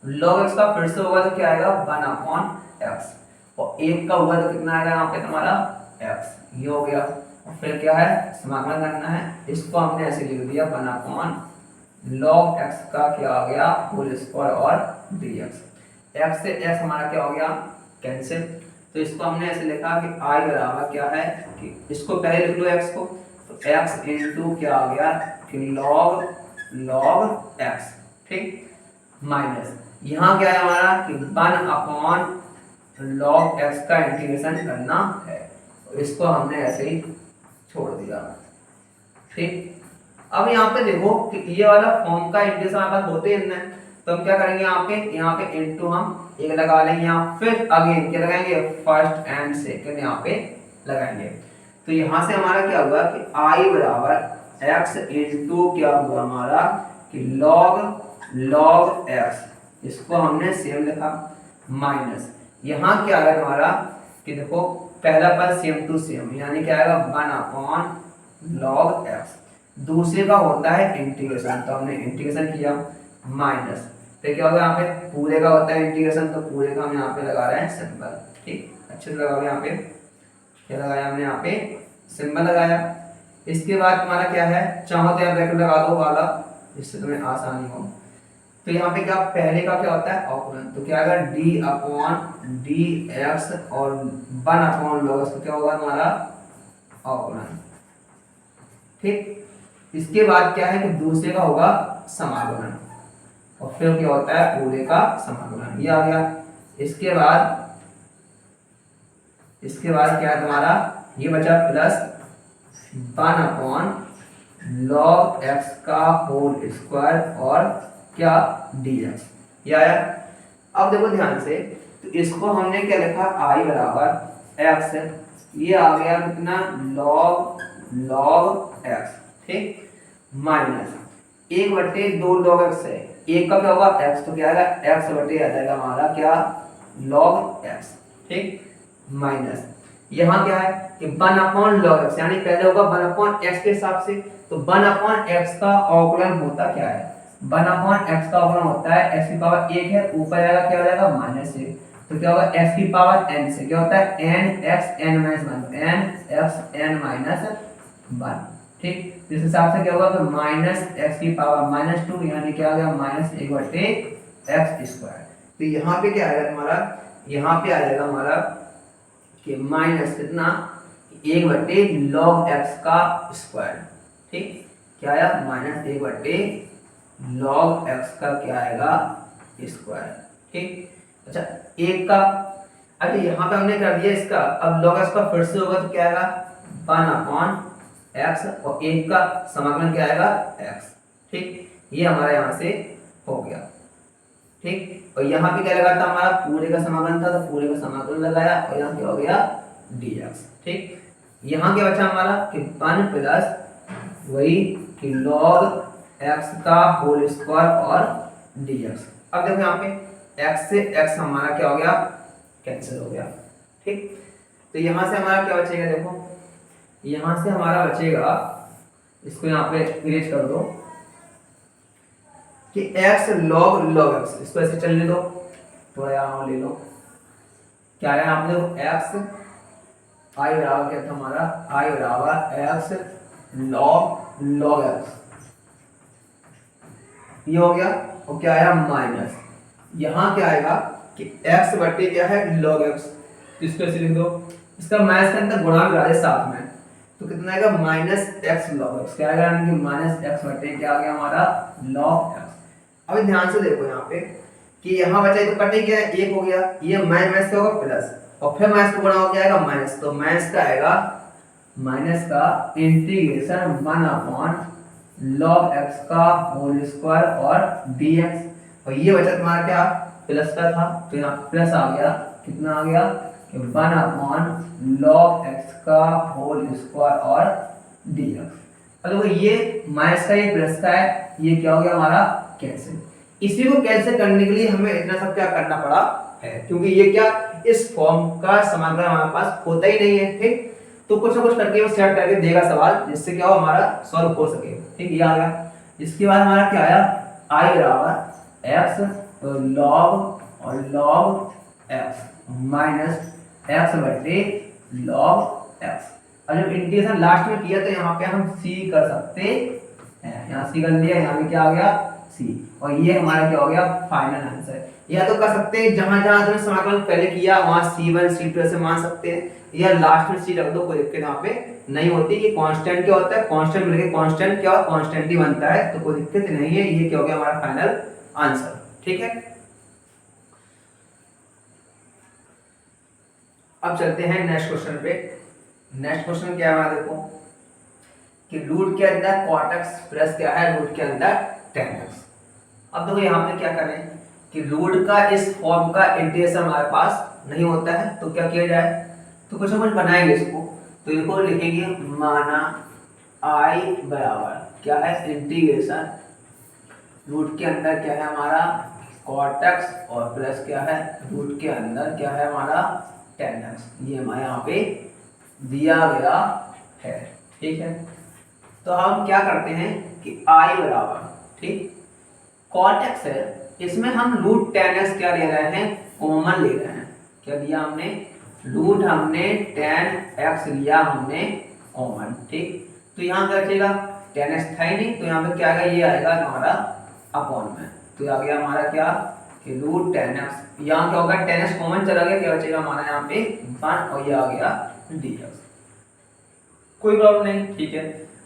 S1: log x का फिर से होगा तो क्या आएगा 1/x, और एक का हुआ तो कितना आएगा यहाँ पे तुम्हारा x, ये हो गया। और फिर क्या है समाकलन करना है, इसको हमने ऐसे लिख दिया 1/log x का क्या आ गया होल स्क्वायर और dx, x से x हमारा क्या हो गया कैंसिल। तो इसको हमने ऐसे लिखा कि i बराबर क्या है कि इसको पहले लिख लो x को, तो x इनटू क्या आ गया कि log x, ठीक, माइनस यहाँ क्या है हमारा कि 1/log x का इंटीग्रेशन करना है, तो इसको हमने ऐसे ही छोड़ दिया, ठीक। अब यहाँ पे देखो कि ये वाला फॉर्म का इंटीग्रेशन हमारे पास होते हैं, तो हम क्या करेंगे यहाँ पे इनटू हम एक लगा लेंगे यहाँ, फिर अगेन क्या लगाएंगे फर्स्ट एंड सेकंड यहाँ पे लगाएंगे। तो यहाँ से हमारा क्या हुआ कि i बराबर x इनटू क्या हुआ हमारा कि log x, इसको हमने सेम लिखा, माइनस यहाँ क्या आ रहा हमारा कि देखो पहला पद सेम टू सेम यानी क्या आएगा 1/log x, दूसरे का होता है इंटीग्रेशन, तो हमने इंटीग्रेशन किया माइनस, फिर क्या होगा यहाँ पे पूरे का होता है इंटीग्रेशन, तो पूरे का हम यहाँ पे लगा रहे हैं सिंबल, ठीक, अच्छे से लगा यहाँ पे क्या लगाया हमने यहाँ पे सिंबल लगाया। इसके बाद तुम्हारा क्या है, चाहो तो यहाँ ब्रैकेट लगा दो वाला जिससे तुम्हें आसानी हो। तो यहाँ पे क्या पहले का क्या होता है अवकलन, तो क्या आएगा डी अपॉन डी एक्स और 1/log x, तो क्या होगा हमारा अवकलन, ठीक। इसके बाद क्या है कि दूसरे का होगा समाकलन, और फिर क्या होता है पूरे का समाकलन, ये आ गया। इसके बाद क्या है तुम्हारा ये बचा प्लस 1/log x का होल स्क्वायर और क्या dx, ये आया। अब देखो ध्यान से, तो इसको हमने क्या लिखा i बराबर x, ये आ गया कितना log x, ठीक, माइनस 1/2 log x है, एक का क्या होगा x, तो क्या आएगा x बटे आ जाएगा हमारा क्या log x, ठीक, माइनस यहाँ क्या है कि 1/log x यानी पहले होगा 1/x के हिसाब से, तो 1/x का अवकलन होता क्या है, 1/x का अवकलन होता है x की पावर 1 है, ऊपर आएगा क्या हो जाएगा -1, तो क्या होगा x की पावर n से क्या होता है n(x n-1), ठीक। इस हिसाब से क्या होगा तो -x की पावर -2 यानी क्या आ गया -1/x²। तो यहाँ पे क्या आएगा तुम्हारा, यहाँ पे आ जाएगा हमारा कि माइनस कितना 1/log x का स्क्वायर, ठीक, क्या आया -1/log x का क्या आएगा स्क्वायर। ठीक, अच्छा एक का, अच्छा यहाँ पे हमने कर दिया इसका, अब log x का फिर से होगा तो क्या आएगा 1/x, और एक का समाकलन क्या आएगा x। ठीक, ये हमारा यहाँ से हो गया। ठीक, और यहाँ पे क्या लगा था हमारा पूरे का समाकलन था, तो पूरे का समाकलन लगाया और यहाँ क्या हो गया dx। ठीक, यहाँ क्या बचा हमारा कि 1 प्लस वही कि log x का होल स्क्वायर और dx। अब देखो यहाँ पे x से x हमारा क्या हो गया कैंसिल हो गया। ठीक, तो यहाँ से हमारा क्या बचेगा, देखो यहाँ से हमारा बचेगा, इसको यहाँ पे इरेज कर दो कि x log x, इसको ऐसे चलने दो, थोड़ा यहाँ ले लो, क्या है आपने x i बराबर क्या था हमारा i बराबर x log x, ये हो गया, और क्या आया माइनस, यहाँ क्या आएगा कि x बटे क्या है log x, इसको ऐसे लिख दो, इसका माइनस के अंदर गुणा करा दे साथ में, तो कितना आएगा माइनस x log x, क्या आएगा यानी कि माइनस x बटे क्या आ गया हमारा log x। अब ध्यान से देखो यहाँ पे कि यहाँ बचा तो कटे क्या है एक हो गया, ये माइनस क्या होगा प्लस, और फिर माइनस को गुणा हो जाएगा माइनस, तो माइनस का आएगा माइनस का इंटीग्रेशन 1/log x का होल स्क्वायर और dx, और ये बचा तुम्हारा क्या प्लस का था, तो यहाँ प्लस आ गया, कितना आ गया कि 1/log x का होल स्क्वायर और dx। अब देखो ये माइनस का ये प्लस का है, ये क्या हो गया हमारा कैंसिल। इसी को कैंसिल करने के लिए हमें इतना सब क्या करना पड़ा है, क्योंकि ये क्या इस फॉर्म का समाकलन हमारे पास होता ही नहीं है। ठीक, तो कुछ ना कुछ करके वो सेट करके देगा सवाल, जिससे क्या हो हमारा सॉल्व हो सके। ठीक, ये आ गया। इसके बाद हमारा क्या आया i बराबर x log और log x माइनस x बटे log x, और जब इंटीग्रेशन लास्ट में किया तो यहाँ पे हम c कर सकते हैं, यहाँ c कर लिया, यहाँ पे क्या आ गया c, और ये हमारा क्या हो गया फाइनल आंसर। या तो कर सकते हैं जहां जहां तुमने समाकलन पहले किया वहां c1 c2 से मान सकते हैं, या लास्ट में c रख दो, कोई दिक्कत यहाँ पे नहीं होती। ये कांस्टेंट क्या होता है, कांस्टेंट मिलके कांस्टेंट क्या कांस्टेंट ही बनता है, तो कोई दिक्कत नहीं है। ये क्या हो गया हमारा फाइनल आंसर। ठीक है, अब चलते हैं नेक्स्ट क्वेश्चन पे। नेक्स्ट क्वेश्चन क्या है देखो कि रूट के अंदर cot x प्लस क्या है रूट के अंदर tan x। अब देखो यहाँ पे क्या करें कि रूट का इस फॉर्म का इंटीग्रेशन हमारे पास नहीं होता है, तो क्या किया जाए, तो कुछ ना कुछ बनाएंगे इसको। तो देखो लिखेंगे माना i बराबर क्या है इंटीग्रेशन रूट के अंदर क्या है हमारा cot x और प्लस क्या है रूट के अंदर क्या है हमारा tan x, ये हमारे यहाँ पे दिया गया है। ठीक है, तो हम क्या करते हैं कि i बराबर ठीक cot x है, इसमें हम रूट tan x क्या ले रहे हैं कॉमन ले रहे हैं, क्या दिया हमने रूट हमने tan x लिया हमने कॉमन। ठीक, तो यहाँ क्या बचेगा tan x था ही नहीं, तो यहाँ पे क्या आएगा ये आएगा हमारा अपॉन में, तो आ गया हमारा क्या कि रूट tan x, यहाँ क्या होगा tan x कॉमन चला गया, क्या बचेगा हमारा यहाँ पे 1 और ये आ गया dx, कोई प्रॉब्लम नहीं। ठीक है,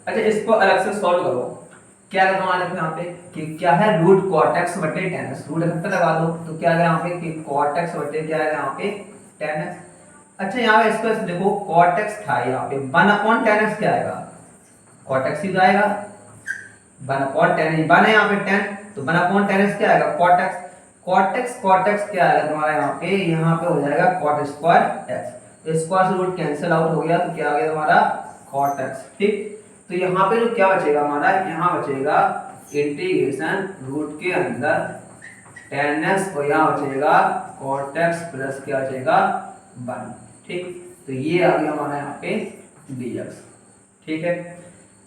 S1: अच्छा इसको अलग से सॉल्व करो, क्या लगा हमारे यहाँ पे कि क्या है रूट cot x बटे tan x, रूट पे लगा दो, तो क्या आएगा यहाँ पे कि cot x बटे क्या आएगा यहाँ पे tan x। अच्छा यहाँ पे इसको देखो cot x था यहाँ पे 1/tan x क्या आएगा cot x ही तो आएगा 1/tan, 1 है यहाँ पे tan, तो 1/tan x क्या आएगा cot x क्या आएगा तुम्हारा यहाँ पे हो जाएगा cot स्क्वायर x, तो स्क्वायर से रूट कैंसिल आउट हो गया, तो क्या आ गया तुम्हारा cot x। ठीक, तो यहाँ पे जो क्या बचेगा हमारा यहाँ बचेगा इंटीग्रेशन रूट के अंदर tan x और यहाँ बचेगा cot x प्लस क्या बचेगा 1। ठीक, तो ये आ गया हमारा यहाँ पे dx। ठीक है,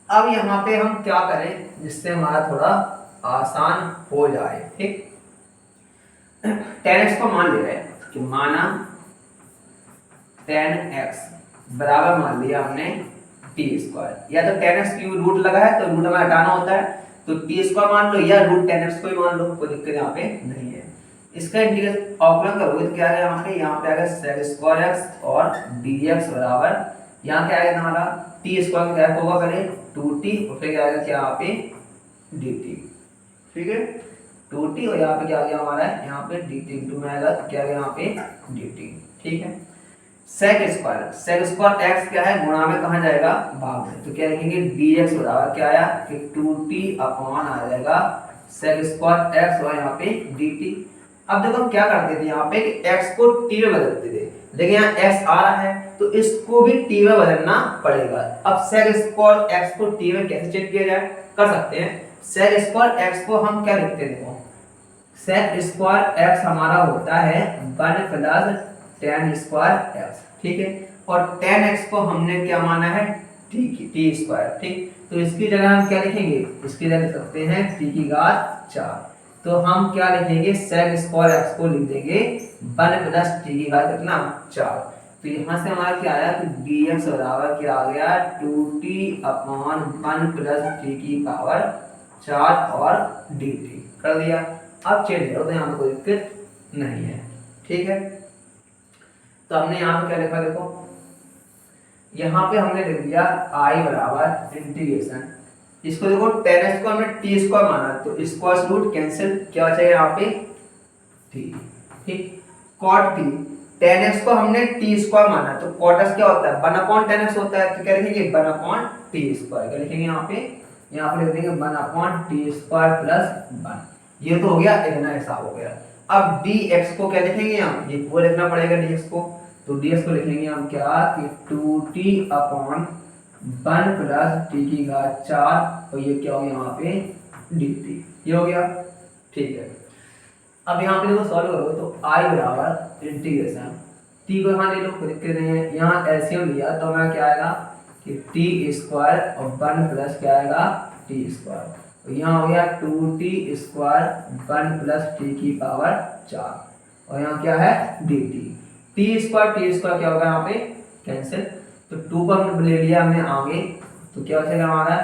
S1: अब यहाँ पे हम क्या करें जिससे हमारा थोड़ा आसान हो जाए। ठीक, tan x को मान ले रहे हैं कि माना tan x बराबर मान लिया हमने टी स्क्वायर, या तो tan x की रूट लगा है तो रूट हमें हटाना होता है, तो टी स्क्वायर मान लो या रूट tan x को ही मान लो, कोई दिक्कत यहाँ पे नहीं है। इसका इंटीग्रेशन अवकलन करोगे तो क्या आएगा हमारे यहाँ पे आएगा sec स्क्वायर x और dx बराबर यहाँ क्या आएगा हमारा टी स्क्वायर क्या होगा पहले 2t और फिर क्या आएगा क्या यहाँ पे dt। ठीक है, 2t और यहाँ पे क्या आ गया हमारा है, यहाँ पे dt इंटू में आएगा क्या आ गया यहाँ पे dt। ठीक है, सेक स्क्वायर x क्या है, गुणा में कहाँ जाएगा, भाग में, तो क्या लिखेंगे dx बराबर क्या आया कि 2t अपॉन आ जाएगा सेक स्क्वायर x और यहाँ पे dt। अब देखो क्या करते थे यहाँ पे कि x को t में बदलते थे, लेकिन यहाँ x आ रहा है तो इसको भी t में बदलना पड़ेगा। अब सेक स्क्वायर x को t में कैसे चेंज किया जाए, कर सकते हैं। सेक स्क्वायर x को हम क्या लिखते हैं, देखो सेक स्क्वायर x हमारा होता है 1 प्लस tan स्क्वायर x, ठीक है, और tan x को हमने क्या माना है t स्क्वायर, ठीक, तो इसकी जगह हम क्या लिखेंगे, इसकी जगह लिख सकते हैं t की घात 4, तो हम क्या लिखेंगे सेक स्क्वायर x को लिख देंगे 1 प्लस t की घात कितना 4, तो यहाँ से हमारा क्या आया कि dx बराबर क्या आ गया 2t अपॉन 1 प्लस t की पावर 4 और dt कर दिया। अब चेंज करो तो यहाँ पे कोई दिक्कत नहीं है, ठीक है। तो हमने यहाँ पे क्या लिखा, देखो यहाँ पे हमने लिख दिया i बराबर इंटीग्रेशन, इसको देखो tan x को हमने t स्क्वायर माना तो स्क्वायर रूट कैंसिल, क्या बचेगा यहाँ पे t, ठीक, cot t, tan x को हमने t स्क्वायर माना तो cot x क्या होता है 1 अपॉन tan x होता है, तो क्या लिखेंगे 1 अपॉन t स्क्वायर, क्या लिखेंगे यहाँ पे लिख देंगे 1 अपॉन t स्क्वायर प्लस 1, ये तो हो गया इतना हिसाब हो गया। अब dx को क्या लिखेंगे हम, ये वो लिखना पड़ेगा dx को, तो dx को लिखेंगे हम क्या कि 2t अपॉन 1 प्लस t की घात 4 और ये क्या हो गया यहाँ पे dt, ये हो गया, ठीक है। अब यहाँ पे देखो सॉल्व करो तो i बराबर इंटीग्रेशन t को यहाँ ले लो, लिख के हैं यहाँ एलसीएम लिया तो हमारा क्या आएगा कि t स्क्वायर और 1 प्लस क्या आएगा t स्क्वायर, तो यहाँ हो गया 2t स्क्वायर 1 प्लस t की पावर 4 और यहाँ क्या है dt, t स्क्वायर क्या होगा यहाँ पे कैंसिल, तो 2 को हमने ले लिया हमने आगे, तो क्या बचेगा हमारा,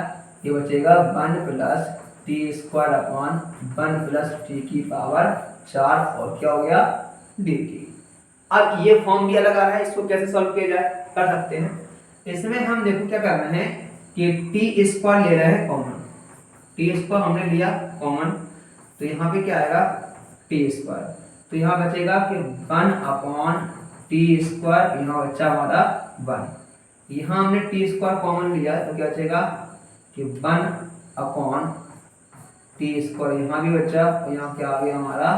S1: ये बचेगा 1 plus t square upon 1 plus t की पावर 4 और क्या हो गया dt। अब ये फॉर्म भी अलग आ रहा है, इसको कैसे सॉल्व किया जाए, कर सकते हैं। इसमें हम देखो क्या करना है कि t स्क्वायर ले रहे हैं कॉमन, टी स्क्वायर हमने लिया कॉमन, तो यहाँ पे क्या आएगा टी स्क्वायर, तो यहाँ बचेगा कि 1 अपॉन टी स्क्वायर, यहाँ बचा हमारा 1, यहाँ हमने टी स्क्वायर कॉमन लिया तो क्या बचेगा कि 1 अपॉन टी स्क्वायर, यहाँ भी बचा और यहाँ क्या आ गया हमारा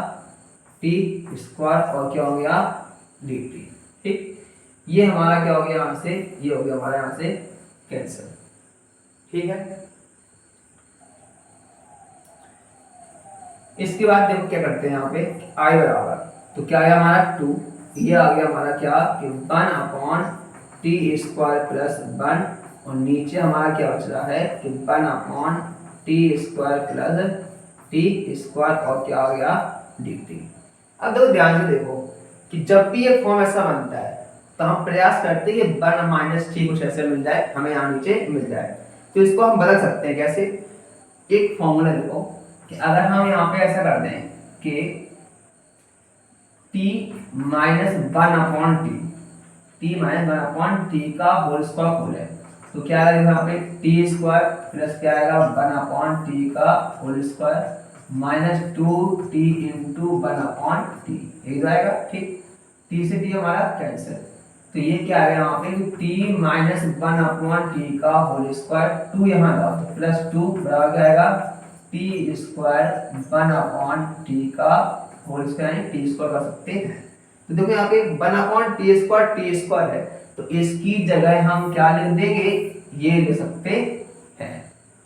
S1: टी स्क्वायर और क्या हो गया डी टी, ठीक, ये हमारा क्या हो गया यहाँ से, ये हो गया हमारा यहाँ से कैंसिल, ठीक है। इसके बाद देखो क्या करते हैं यहाँ पे i बराबर, तो क्या आया हमारा 2, ये आ गया हमारा क्या कि 1 अपॉन टी स्क्वायर प्लस 1 और नीचे हमारा क्या बच रहा है कि 1 upon T square plus T square और क्या आ गया dt। अब देखो ध्यान से देखो कि जब भी ये फॉर्म ऐसा बनता है तो हम प्रयास करते हैं कि 1 माइनस टी कुछ ऐसे मिल जाए, हमें यहाँ नीचे मिल जाए, तो इसको हम बदल सकते हैं कैसे, एक फॉर्मूला देखो कि अगर हम यहाँ पे ऐसा कर दें कि t माइनस 1 अपॉन टी का होल स्क्वायर खोले तो क्या आएगा यहाँ पे टी स्क्वायर प्लस क्या आएगा 1 अपॉन टी का whole square minus 2t into 1 upon T, यही तो आएगा, ठीक, t से t हमारा कैंसिल, तो ये क्या आएगा यहाँ पे t माइनस 1 अपॉन टी का होल स्क्वायर, 2 यहाँ लाओ तो प्लस 2 बराबर क्या आएगा टी स्क्वायर 1 अपॉन टी का होल स्क्वायर, यानी टी स्क्वायर कर सकते हैं। तो देखो यहाँ पे 1 अपॉन टी स्क्वायर है तो इसकी जगह हम क्या लिख देंगे, ये ले सकते हैं,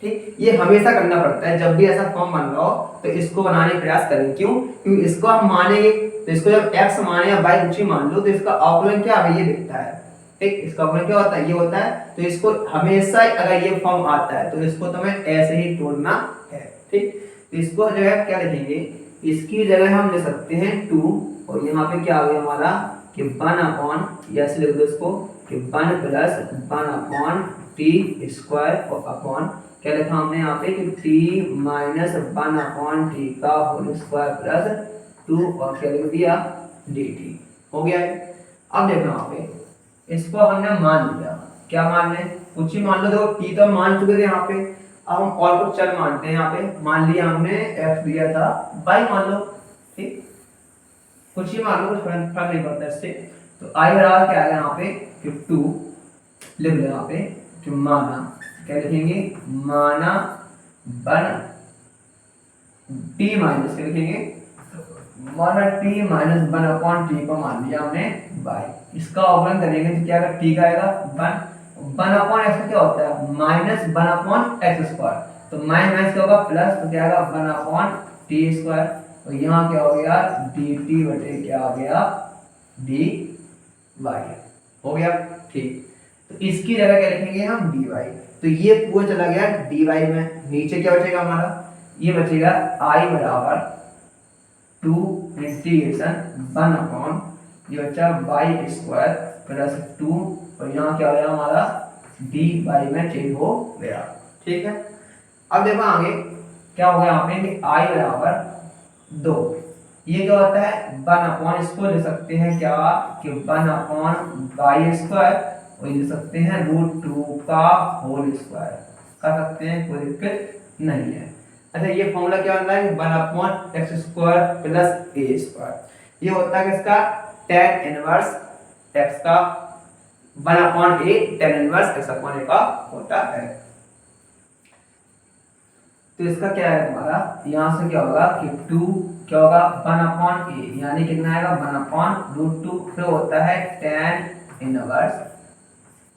S1: ठीक, ये हमेशा करना पड़ता है जब भी ऐसा फॉर्म बन रहा हो तो इसको बनाने का प्रयास करें, क्यों, क्योंकि इसको हम मानेंगे तो इसको जब x माने या y कुछ ही मान लो तो इसका अवकलन क्या है ये दिखता है, ठीक, इसका अवकलन क्या होता है ये होता है, तो इसको हमेशा अगर ये फॉर्म आता है तो इसको तुम्हें ऐसे ही तोड़ना है, ठीक, तो इसको जो है क्या लिखेंगे, इसकी जगह हम ले सकते हैं 2 और यहाँ पे क्या आ गया हमारा कि 1 अपॉन, ऐसे लिख दो इसको कि 1 प्लस 1 अपॉन टी स्क्वायर और अपॉन क्या लिखा हमने यहाँ पे कि t माइनस 1 अपॉन टी का होल स्क्वायर प्लस 2 और क्या लिख दिया dt, हो गया है। अब देखो यहाँ पे इसको हमने मान लिया, क्या मान लें, कुछ ही मान लो, देखो t तो मान चुके थे यहाँ पे, अब हम और को चल मानते हैं। यहाँ पे मान लिया हमने x दिया था, y मान लो, ठीक, कुछ ही मान लो, कुछ फर्क नहीं पड़ता इससे। तो i बराबर क्या आएगा यहाँ पे कि 2 लिख लो यहाँ पे कि माना, क्या लिखेंगे, माना वन t माइनस, क्या लिखेंगे, माना t minus one upon T को मान लिया हमने y। इसका अवकलन करेंगे तो क्या आएगा, t का आएगा वन, वन अपॉन एक्स क्या होता है, minus one upon X square, तो माइनस क्या होगा प्लस, तो क्या आएगा वन अपॉन टी स्क्वायर, तो यहाँ क्या हो गया डी टी बटे क्या आ गया डी वाई, हो गया, ठीक। तो इसकी जगह क्या लिखेंगे हम डी वाई, तो ये पूरा चला गया डी वाई में, नीचे क्या बचेगा हमारा, ये बचेगा आई बराबर 2 इंटीग्रेशन वन अपॉन ये बचा वाई स्क्वायर प्लस 2, और यहाँ क्या हो गया हमारा डी वाई में चेंज हो गया, ठीक है। अब देखो आगे क्या होगा यहाँ पे कि आई बराबर 2, ये क्या होता है वन अपॉन, इसको ले सकते हैं क्या कि वन अपॉन वाई स्क्वायर, और ले सकते हैं रूट 2 का होल स्क्वायर, कर सकते हैं, कोई दिक्कत नहीं है। अच्छा ये फॉर्मूला क्या होता है, one upon X square plus A square, ये होता है किसका, tan इनवर्स x का, one upon A tan inverse x upon A का होता है। तो इसका क्या है हमारा, यहाँ से क्या होगा कि 2 क्या होगा वन अपॉन ए, यानी कितना आएगा वन अपॉन रूट 2, फिर होता है tan इनवर्स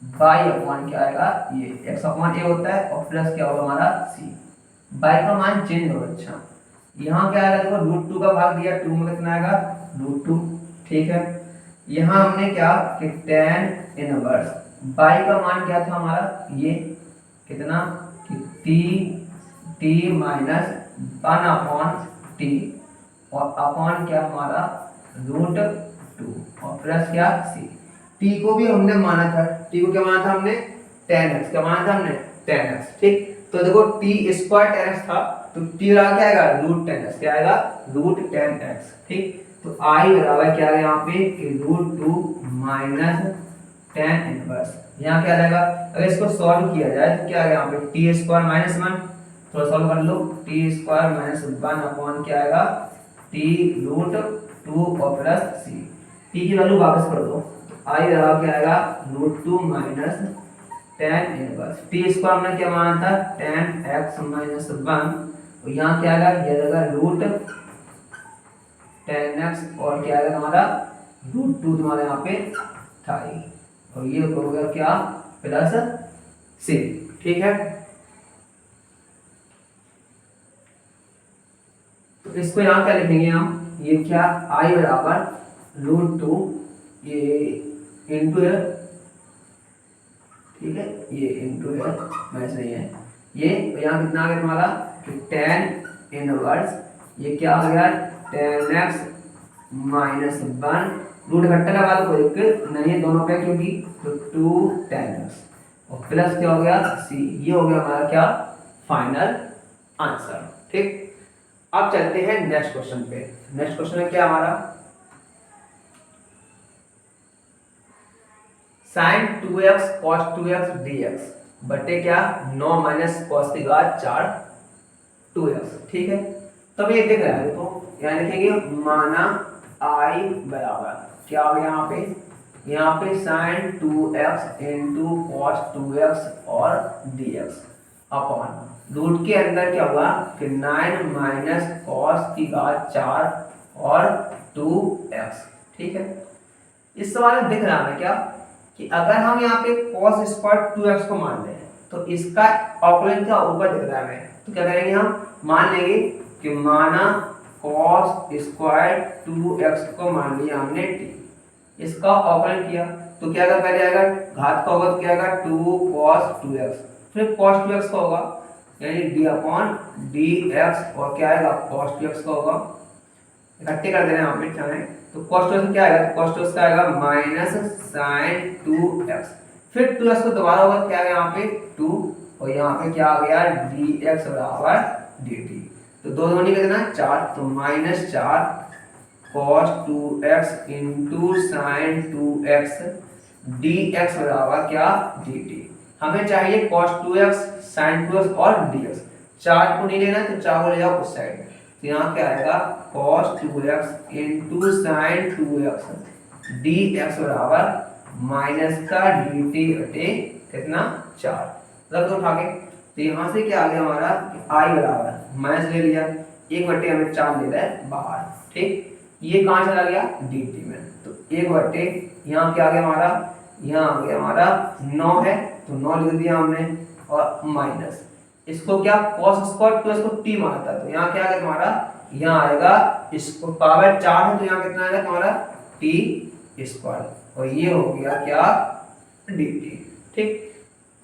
S1: y अपॉन क्या आएगा ये x अपॉन ए होता है, और प्लस क्या होगा हमारा c, y का मान चेंज होगा। अच्छा यहाँ क्या आएगा देखो, रूट 2 का भाग दिया 2 में कितना आएगा रूट 2, ठीक है। यहाँ हमने क्या कि tan इनवर्स y का मान क्या था हमारा, ये कितना कि t minus one upon T, और अपॉन क्या हमारा रूट 2, और प्लस क्या c, t को भी हमने माना था, t को क्या माना था हमने tan x, क्या माना था हमने tan x, ठीक। तो देखो t स्क्वायर tan x था, तो t बराबर क्या आएगा रूट tan x, क्या आएगा रूट tan x, ठीक। तो i बराबर क्या है यहाँ पे कि रूट 2 माइनस tan इनवर्स, यहाँ क्या आएगा, अगर इसको सॉल्व किया जाए तो क्या आएगा यहाँ पे टी स्क्वायर माइनस वन, थोड़ा सॉल्व कर लो, T square minus one upon क्या आएगा टी रूट 2 और प्लस सी, टी की वैल्यू वापस कर दो, तो आई बराबर क्या आएगा root 2 minus tan inverse, T square हमने क्या माना था tan x माइनस वन, और यहाँ क्या आएगा ये आएगा रूट tan x, और क्या आएगा हमारा रूट 2 तुम्हारे यहाँ पे था, और ये हो गया क्या प्लस सी, ठीक है। तो इसको यहाँ क्या लिखेंगे हम, ये क्या आई बराबर रूट 2 ये इंटू है, ठीक है, ये इंटू है मैच नहीं है, ये यहाँ कितना आ गया तुम्हारा कि tan इनवर्स ये क्या आ गया tan x minus one, root घट्टा लगा दो कोई दिक्कत नहीं है दोनों पे, क्योंकि तो 2 tan x और प्लस क्या हो गया c, ये हो गया हमारा क्या फाइनल आंसर, ठीक। अब चलते हैं नेक्स्ट क्वेश्चन पे। नेक्स्ट क्वेश्चन है क्या हमारा, sin 2x cos 2x dx बटे क्या 9 माइनस cos की घात 4 2x, ठीक है। तब ये देख रहा है देखो, यहाँ लिखेंगे माना i बराबर क्या हो गया यहाँ पे sin 2x into cos 2x और dx अपॉन रूट के अंदर क्या हुआ कि 9 माइनस कॉस की घात 4 और 2x, ठीक है। इस सवाल में दिख रहा है क्या कि अगर हम यहाँ पे cos स्क्वायर 2x को मान लें तो इसका अवकलन क्या ऊपर दिख रहा है हमें, तो क्या करेंगे हम मान लेंगे कि माना cos स्क्वायर 2x को मान लिया हमने t, इसका अवकलन किया तो क्या पहले आएगा घात का होगा तो क्या आएगा 2 cos 2x, फिर cos 2x का होगा यानी d अपॉन dx, और क्या आएगा cos 2x का होगा, इकट्ठे कर देना यहाँ पे चाहें तो cos 2x क्या आएगा, cos 2x का आएगा माइनस sin 2x, फिर 2x को दोबारा होगा क्या आएगा यहाँ पे 2, और यहाँ पे क्या आ गया dx बराबर dt, तो दो दूनी कितना 4, तो minus 4 cos 2x into sin 2x dx बराबर क्या dt। हमें चाहिए cos 2x sin 2x और dx। 4 को नहीं लेना तो 4 को ले जाओ उस साइड। तो यहाँ क्या आएगा cos 2x into sine 2x dx बराबर माइनस का dt बटे कितना 4 रख दो उठा के। तो यहाँ से क्या आ गया हमारा i बराबर माइनस ले लिया 1 बटे हमें 4 ले रहा है बाहर, ठीक। ये कहाँ चला गया dt में, तो 1 बटे यहाँ क्या आ गया हमारा, यहाँ आ गया हमारा 9 है तो 9 लिख दिया हमने और माइनस इसको क्या cos स्क्वायर तो इसको t माना था, तो यहाँ क्या आएगा तुम्हारा, यहाँ आएगा इसको पावर 4 है तो यहाँ कितना आएगा तुम्हारा t स्क्वायर और ये हो गया क्या dt, ठीक।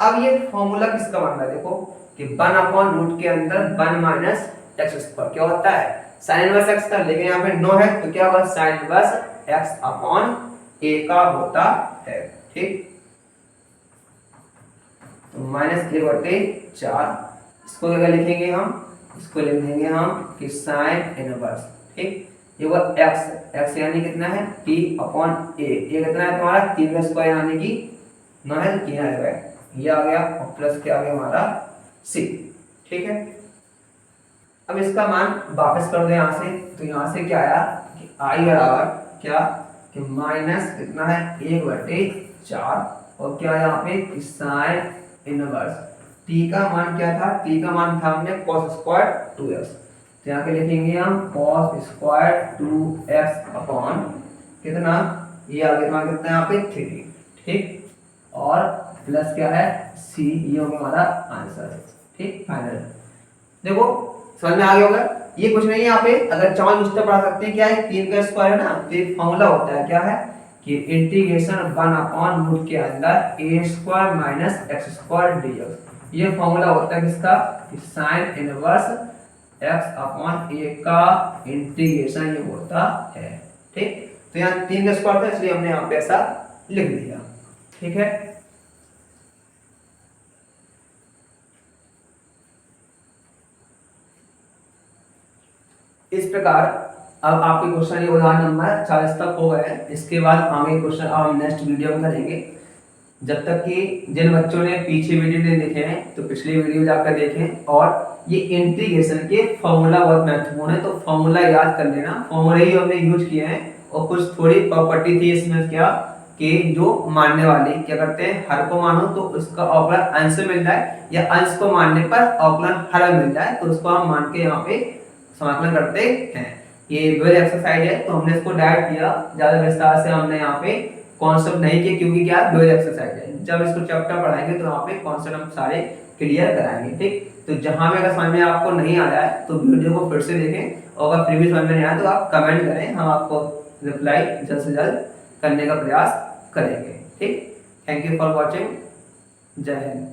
S1: अब ये फॉर्मूला किसका बन रहा है देखो कि 1/रूट के अंदर 1 माइनस एक्स स्क्वायर क्या होता है साइन इनवर्स एक्स का, लेकिन यहाँ पे 9 है तो क्या होगा sine inverse x upon A का होता है, ठीक। तो माइनस ए बटे 4 इसको क्या लिखेंगे हम, इसको लिख देंगे हम कि साइन इनवर्स, ठीक। ये वो एक्स एक्स यानी कितना है टी अपॉन ए, ये कितना है तुम्हारा 3 का स्क्वायर यानी कि 9 है तो 3 आएगा, ये आ गया और प्लस क्या आ गया हमारा सी, ठीक है। अब इसका मान वापस कर दो यहाँ से, तो यहाँ से क्या आया कि आई बराबर क्या कि माइनस कितना है 1 बटे 4 और क्या यहाँ पे साइन इनवर्स t का मान क्या था, t का मान था हमने cos स्क्वायर 2x, तो यहाँ पे लिखेंगे हम cos स्क्वायर 2x अपॉन कितना, ये आ गया कितना यहाँ पे 3, ठीक। और प्लस क्या है c, ये हो गया हमारा आंसर, ठीक फाइनल। देखो समझ में आ गया होगा, ये कुछ नहीं है यहाँ पे, अगर चाहो दूसरा पढ़ा सकते हैं क्या है 3 का स्क्वायर है ना, तो एक फॉर्मूला होता है क्या है कि इंटीग्रेशन 1/रूट के अंदर a square minus x square dx, ये फॉर्मूला होता है किसका कि sine inverse x upon a का इंटीग्रेशन ये होता है, ठीक। तो यहाँ 3 का स्क्वायर था इसलिए हमने यहाँ पे ऐसा लिख दिया, ठीक है। इस प्रकार अब आपके क्वेश्चन ये उदाहरण नंबर 40 तक हो गए हैं। इसके बाद आगे क्वेश्चन हम नेक्स्ट वीडियो में करेंगे। जब तक कि जिन बच्चों ने पीछे वीडियो नहीं देखे हैं तो पिछले वीडियो जाकर देखें, और ये इंटीग्रेशन के फॉर्मूला बहुत महत्वपूर्ण है, तो फॉर्मूला याद कर लेना, फॉर्मूला ही हमने यूज किए हैं। और कुछ थोड़ी प्रॉपर्टी थी इसमें क्या कि जो मानने वाले क्या करते हैं हर को मानो तो उसका अवकलन अंश मिल जाए, या अंश को मानने पर अवकलन हर मिल जाए, तो उसको हम मान के यहाँ पे समाकलन करते हैं। ये वेल एक्सरसाइज है तो हमने इसको डायरेक्ट किया, ज्यादा विस्तार से हमने यहाँ पे कॉन्सेप्ट नहीं किया क्योंकि क्या वेल एक्सरसाइज है। जब इसको चैप्टर पढ़ाएंगे तो यहाँ पे कॉन्सेप्ट हम सारे क्लियर कराएंगे, ठीक। तो जहां भी अगर समझ में आपको नहीं आया है तो वीडियो को फिर से देखें, और अगर फिर भी समझ में नहीं आया तो आप कमेंट करें, हम आपको रिप्लाई जल्द से जल्द करने का प्रयास करेंगे, ठीक। थैंक यू फॉर वॉचिंग, जय हिंद।